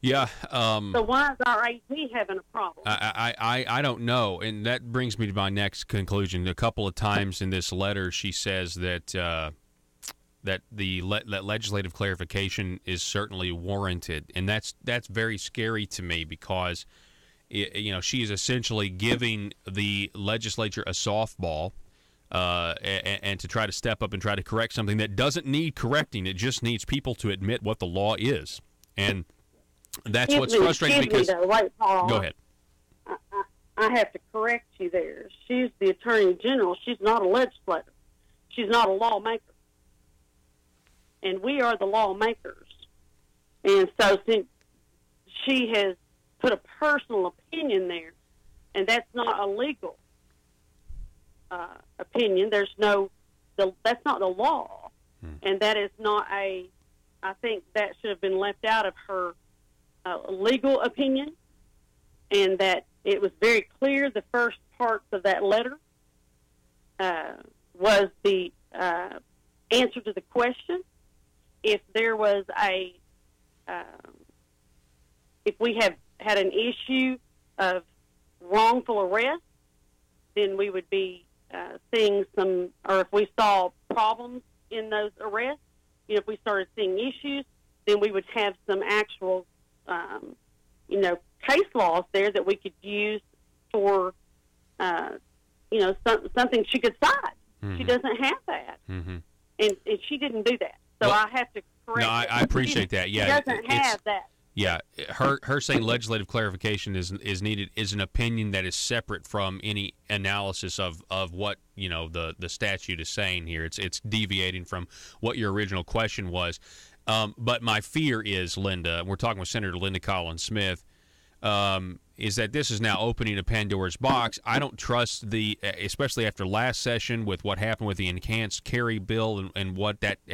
Yeah. So why is our AG having a problem? I don't know, and that brings me to my next conclusion. A couple of times in this letter, she says that that legislative clarification is certainly warranted, and that's very scary to me, because she is essentially giving the legislature a softball, and to try to step up and try to correct something that doesn't need correcting. It just needs people to admit what the law is, and that's what's frustrating. Because wait, Paul, go ahead. I have to correct you there. She's the Attorney General. She's not a legislator. She's not a lawmaker. And we are the lawmakers. And so since she has put a personal opinion there, and that's not a legal opinion, that's not the law. And that is not I think that should have been left out of her legal opinion, and that it was very clear the first parts of that letter was the answer to the question. If there was if we have had an issue of wrongful arrest, then we would be seeing some, or if we saw problems in those arrests, if we started seeing issues, then we would have some actual, case laws there that we could use for, something she could cite. She doesn't have that. And she didn't do that. So I have to correct. No, I appreciate that. Yeah, she doesn't have that. Yeah, her saying legislative clarification is needed is an opinion that is separate from any analysis of what the statute is saying here. It's deviating from what your original question was. But my fear is, Linda, we're talking with Senator Linda Collins Smith, is that this is now opening a Pandora's box. I don't trust especially after last session with what happened with the enhanced carry bill and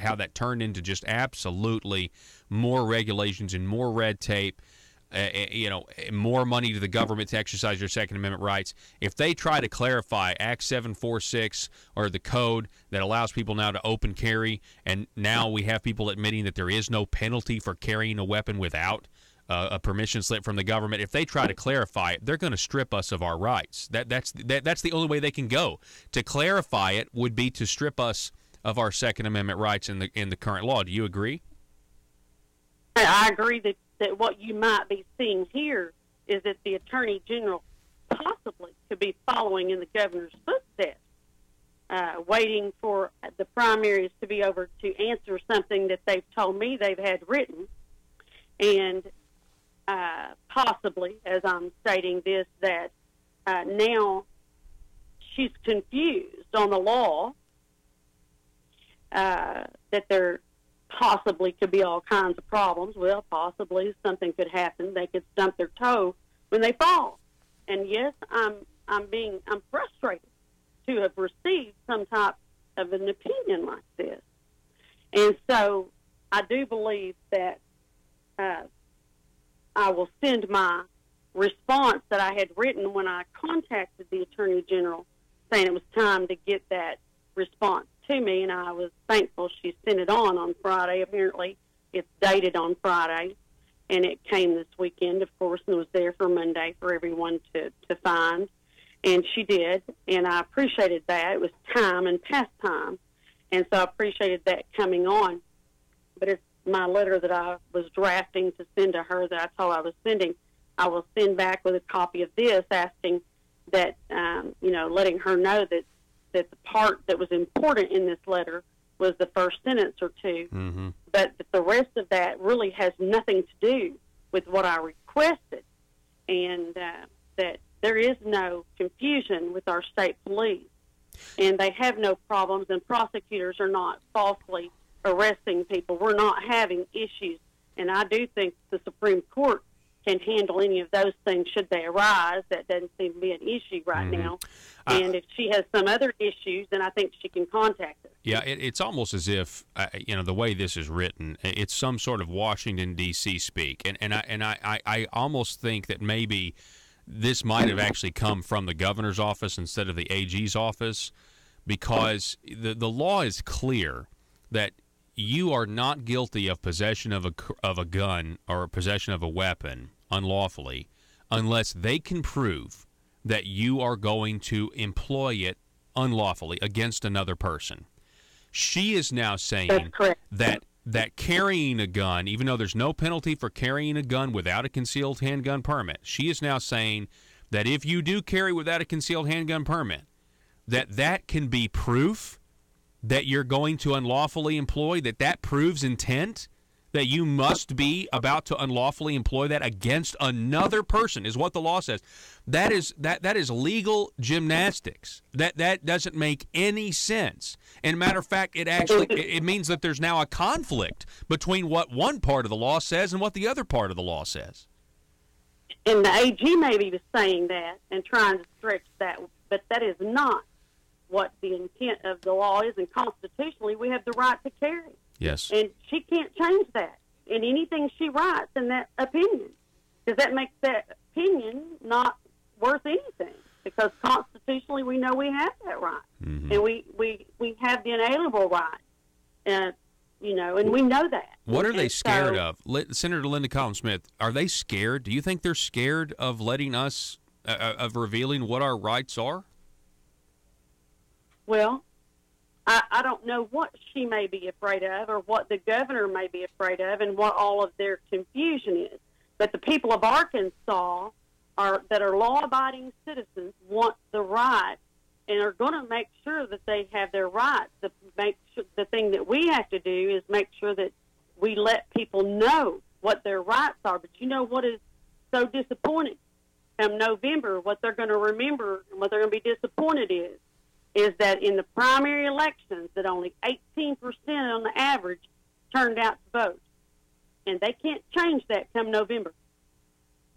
how that turned into just absolutely more regulations and more red tape, more money to the government to exercise their Second Amendment rights. If they try to clarify Act 746 or the code that allows people now to open carry, and now we have people admitting that there is no penalty for carrying a weapon without a permission slip from the government, if they try to clarify it, they're going to strip us of our rights. That's the only way they can go. To clarify it would be to strip us of our Second Amendment rights in the current law. Do you agree? I agree that what you might be seeing here is that the Attorney General possibly could be following in the governor's footsteps. waiting for the primaries to be over to answer something that they've told me they've had written. And possibly, as I'm stating this, that now she's confused on the law, that there possibly could be all kinds of problems. Well, possibly something could happen. They could stump their toe when they fall. And yes, I'm frustrated to have received some type of an opinion like this. And so I do believe that I will send my response that I had written when I contacted the Attorney General, saying it was time to get that response to me, and I was thankful she sent it on Friday. Apparently it's dated on Friday, and it came this weekend, of course, and was there for Monday for everyone to find. And she did, and I appreciated that. It was time and past time, and so I appreciated that coming on. But it's my letter that I was drafting to send to her that I told I was sending. I will send back with a copy of this, asking that, letting her know that the part that was important in this letter was the first sentence or two, but that the rest of that really has nothing to do with what I requested, and that there is no confusion with our state police, and they have no problems, and prosecutors are not falsely arresting people. We're not having issues, and I do think the Supreme Court can handle any of those things should they arise. That doesn't seem to be an issue right now. And if she has some other issues, then I think she can contact us. Yeah, it's almost as if, the way this is written, it's some sort of Washington, D.C. speak. And I almost think that maybe this might have actually come from the governor's office instead of the AG's office, because the law is clear that you are not guilty of possession of a gun or possession of a weapon unlawfully unless they can prove that you are going to employ it unlawfully against another person. She is now saying that carrying a gun, even though there's no penalty for carrying a gun without a concealed handgun permit, she is now saying that if you do carry without a concealed handgun permit, that can be proof that you're going to unlawfully employ, that proves intent, that you must be about to unlawfully employ that against another person, is what the law says. That is legal gymnastics. That doesn't make any sense. And matter of fact, it means that there's now a conflict between what one part of the law says and what the other part of the law says. And the AG maybe was saying that and trying to stretch that, but that is not what the intent of the law is, and constitutionally we have the right to carry. Yes. And she can't change that in anything she writes in that opinion, because that makes that opinion not worth anything, because constitutionally we know we have that right. And we have the inalienable right, and we know that. What are they scared of? Senator Linda Collins-Smith, are they scared? Do you think they're scared of letting us, of revealing what our rights are? Well, I don't know what she may be afraid of, or what the governor may be afraid of, and what all of their confusion is. But the people of Arkansas that are law-abiding citizens want the right, and are going to make sure that they have their rights. The thing that we have to do is make sure that we let people know what their rights are. But you know what is so disappointing? Come November, what they're going to remember and what they're going to be disappointed is that in the primary elections that only 18% on the average turned out to vote. And they can't change that come November.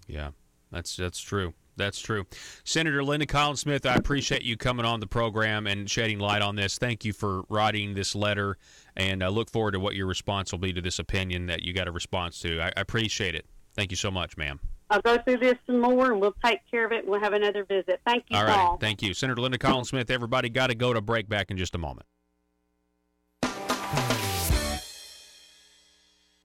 Yeah, that's true. That's true. Senator Linda Collins-Smith, I appreciate you coming on the program and shedding light on this. Thank you for writing this letter, and I look forward to what your response will be to this opinion that you got a response to. I appreciate it. Thank you so much, ma'am. I'll go through this some more, and we'll take care of it, and we'll have another visit. Thank you, All Paul. right, thank you. Senator Linda Collins-Smith, everybody got to go to break. Back in just a moment.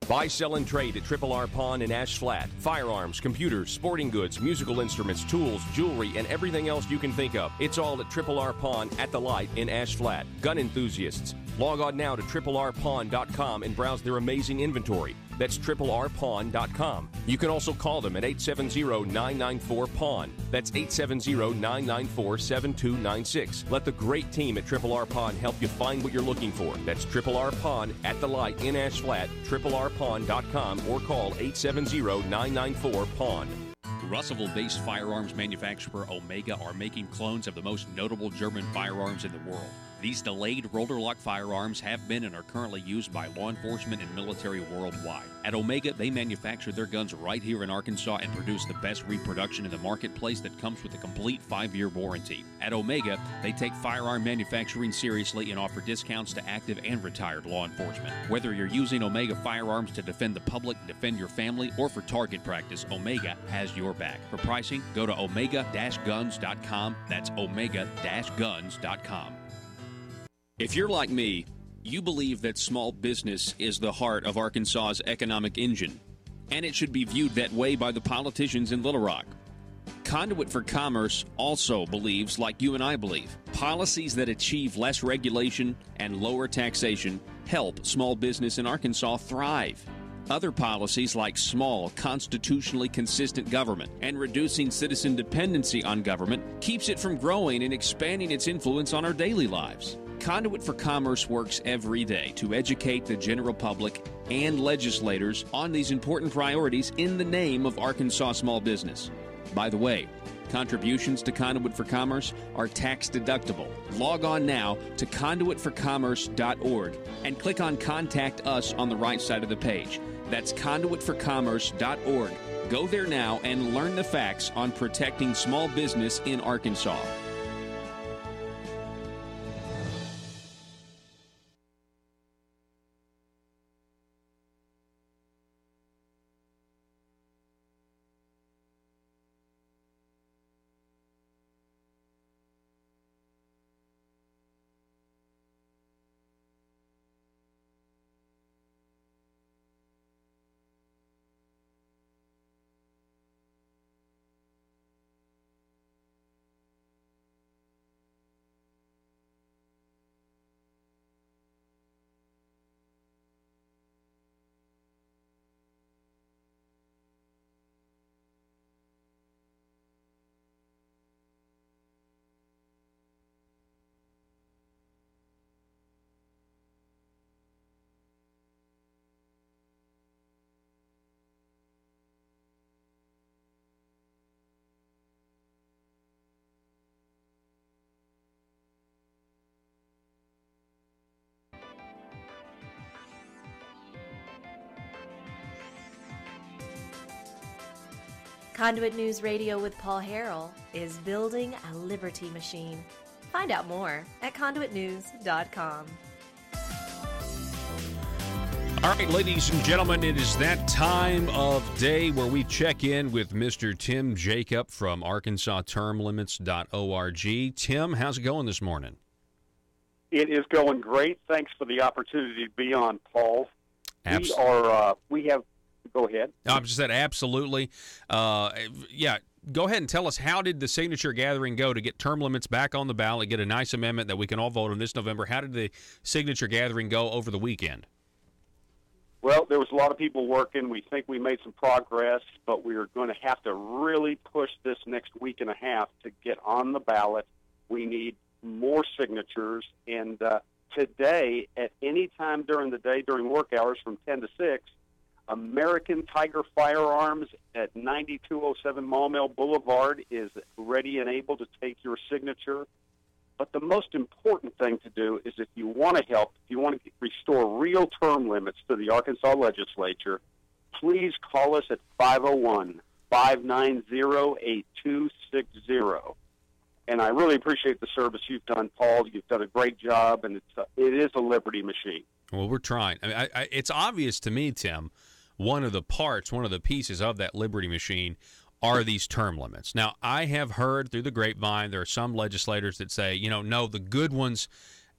Buy, sell, and trade at Triple R Pawn in Ash Flat. Firearms, computers, sporting goods, musical instruments, tools, jewelry, and everything else you can think of. It's all at Triple R Pawn at the Light in Ash Flat. Gun enthusiasts, log on now to TripleRPawn.com and browse their amazing inventory. That's rrpawn.com. You can also call them at 870-994-PAWN. That's 870-994-7296. Let the great team at R Pawn help you find what you're looking for. That's R Pawn at the light in Ash Flat, rrpawn.com, or call 870-994-PAWN. Russellville-based firearms manufacturer Omega are making clones of the most notable German firearms in the world. These delayed rotor-lock firearms have been and are currently used by law enforcement and military worldwide. At Omega, they manufacture their guns right here in Arkansas and produce the best reproduction in the marketplace that comes with a complete 5-year warranty. At Omega, they take firearm manufacturing seriously and offer discounts to active and retired law enforcement. Whether you're using Omega firearms to defend the public, defend your family, or for target practice, Omega has your back. For pricing, go to omega-guns.com. That's omega-guns.com. If you're like me, you believe that small business is the heart of Arkansas's economic engine, and it should be viewed that way by the politicians in Little Rock. Conduit for Commerce also believes, like you and I believe, policies that achieve less regulation and lower taxation help small business in Arkansas thrive. Other policies like small, constitutionally consistent government and reducing citizen dependency on government keeps it from growing and expanding its influence on our daily lives. Conduit for Commerce works every day to educate the general public and legislators on these important priorities in the name of Arkansas small business. By the way, contributions to Conduit for Commerce are tax deductible. Log on now to conduitforcommerce.org and click on Contact Us on the right side of the page. That's conduitforcommerce.org. Go there now and learn the facts on protecting small business in Arkansas. Conduit News Radio with Paul Harrell is building a liberty machine. Find out more at conduitnews.com. All right, ladies and gentlemen, it is that time of day where we check in with Mr. Tim Jacob from ArkansasTermLimits.org. Tim, how's it going this morning? It is going great. Thanks for the opportunity to be on, Paul. Go ahead. I just said absolutely. Yeah, go ahead and tell us, how did the signature gathering go to get term limits back on the ballot, get a nice amendment that we can all vote on this November? How did the signature gathering go over the weekend? Well, there was a lot of people working. We think we made some progress, but we are going to have to really push this next week and a half to get on the ballot. We need more signatures, and today, at any time during the day, during work hours from 10 to 6, American Tiger Firearms at 9207 Maumelle Boulevard is ready and able to take your signature. But the most important thing to do is, if you want to help, if you want to restore real term limits to the Arkansas legislature, please call us at 501-590-8260. And I really appreciate the service you've done, Paul. You've done a great job, and it is a liberty machine. Well, we're trying. I mean, it's obvious to me, Tim, one of the pieces of that liberty machine are these term limits. Now, I have heard through the grapevine there are some legislators that say, no, the good ones,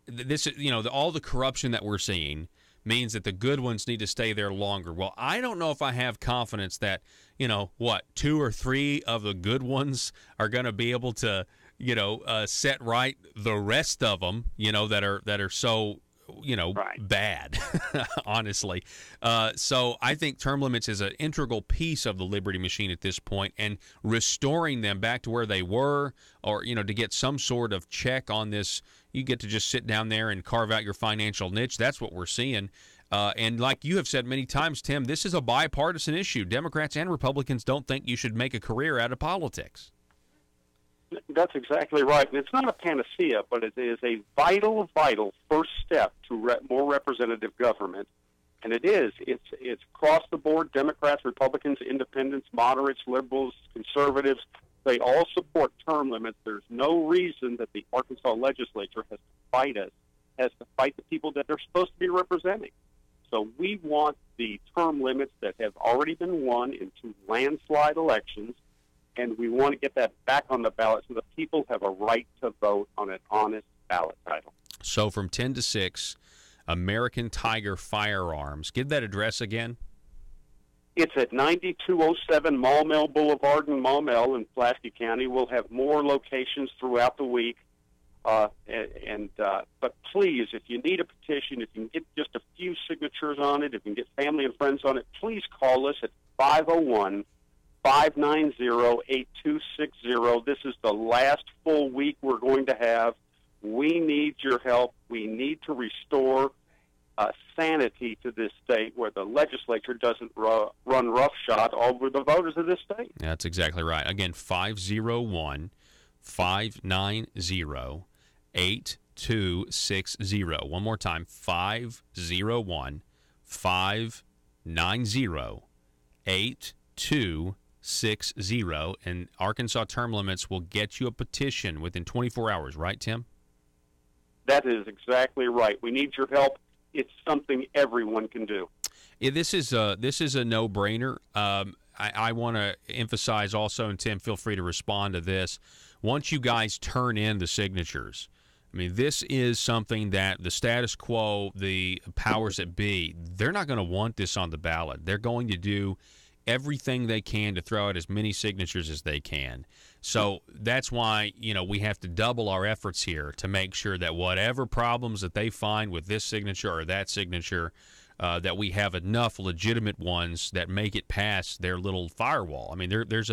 all the corruption that we're seeing means that the good ones need to stay there longer. Well, I don't know if I have confidence that, 2 or 3 of the good ones are going to be able to, set right the rest of them, that are so bad, honestly. So I think term limits is an integral piece of the Liberty machine at this point, and restoring them back to where they were, or, to get some sort of check on this. You get to just sit down there and carve out your financial niche. That's what we're seeing. And like you have said many times, Tim, this is a bipartisan issue. Democrats and Republicans don't think you should make a career out of politics. That's exactly right. And it's not a panacea, but it is a vital, vital first step to more representative government. And it is. It's across the board, Democrats, Republicans, independents, moderates, liberals, conservatives. They all support term limits. There's no reason that the Arkansas legislature has to fight us, has to fight the people that they're supposed to be representing. So we want the term limits that have already been won in 2 landslide elections, and we want to get that back on the ballot so the people have a right to vote on an honest ballot title. So from 10 to 6, American Tiger Firearms. Give that address again. It's at 9207 Maumelle Boulevard in Maumelle in Pulaski County. We'll have more locations throughout the week. But please, if you need a petition, if you can get just a few signatures on it, if you can get family and friends on it, please call us at 501-590-8260. This is the last full week we're going to have. We need your help. We need to restore sanity to this state where the legislature doesn't run roughshod over the voters of this state. That's exactly right. Again, 501-590-8260. One more time, 501-590-8260. And Arkansas term limits will get you a petition within 24 hours, right, Tim? That is exactly right. We need your help. It's something everyone can do. Yeah, this is a no-brainer. I want to emphasize also, and Tim, feel free to respond to this. Once you guys turn in the signatures, I mean, this is something that the status quo, the powers that be, they're not going to want this on the ballot. They're going to do everything they can to throw out as many signatures as they can. So that's why, we have to double our efforts here to make sure that whatever problems that they find with this signature or that signature, that we have enough legitimate ones that make it past their little firewall. I mean, there's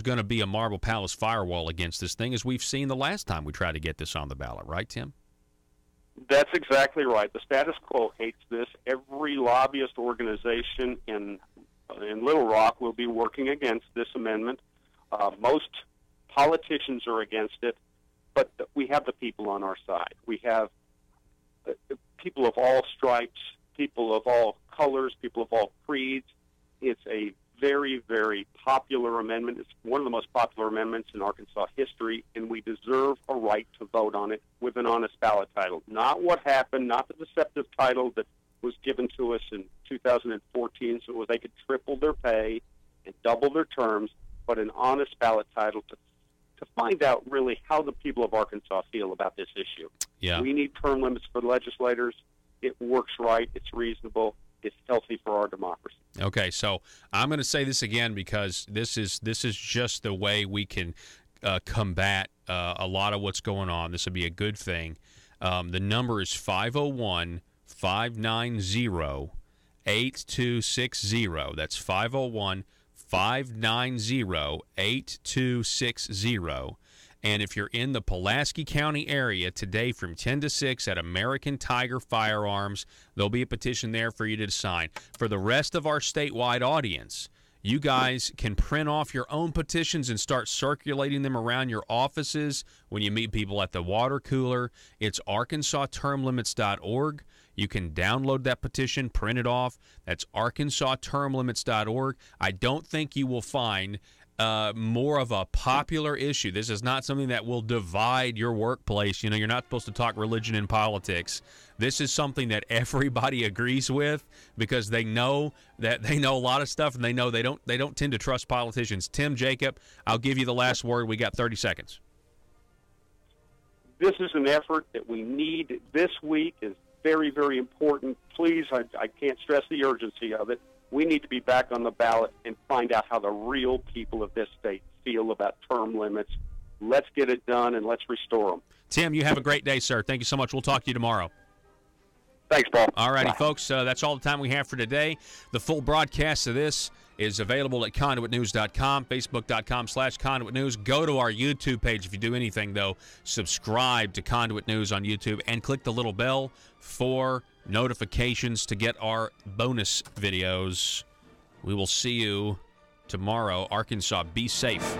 going to be a Marble Palace firewall against this thing, as we've seen the last time we tried to get this on the ballot, right, Tim? That's exactly right. The status quo hates this. Every lobbyist organization in Little Rock will be working against this amendment. Most politicians are against it, but we have the people on our side. We have people of all stripes, people of all colors, people of all creeds. It's a very, very popular amendment. It's one of the most popular amendments in Arkansas history, and we deserve a right to vote on it with an honest ballot title. Not what happened, not the deceptive title that was given to us in 2014 so they could triple their pay and double their terms, but an honest ballot title to find out really how the people of Arkansas feel about this issue. Yeah. We need term limits for legislators. It works right. It's reasonable. It's healthy for our democracy. Okay, so I'm going to say this again because this is just the way we can combat a lot of what's going on. This would be a good thing. The number is 501-590-8260. That's 501-590-8260. And if you're in the Pulaski County area today from 10 to 6 at American Tiger Firearms, there'll be a petition there for you to sign. For the rest of our statewide audience, you guys can print off your own petitions and start circulating them around your offices when you meet people at the water cooler. It's arkansastermlimits.org. You can download that petition, print it off. That's arkansastermlimits.org. I don't think you will find more of a popular issue. This is not something that will divide your workplace. You're not supposed to talk religion and politics. This is something that everybody agrees with because they know a lot of stuff, and they know they don't tend to trust politicians. Tim, Jacob, I'll give you the last word. We got 30 seconds. This is an effort that we need. This week is very, very important. Please, I can't stress the urgency of it. We need to be back on the ballot and find out how the real people of this state feel about term limits. Let's get it done, and let's restore them. Tim, you have a great day, sir. Thank you so much. We'll talk to you tomorrow. Thanks, Paul. All righty, folks. That's all the time we have for today. The full broadcast of this is available at conduitnews.com, facebook.com/conduitnews. Go to our YouTube page. If you do anything, though, subscribe to Conduit News on YouTube and click the little bell for notifications to get our bonus videos. We will see you tomorrow. Arkansas, be safe.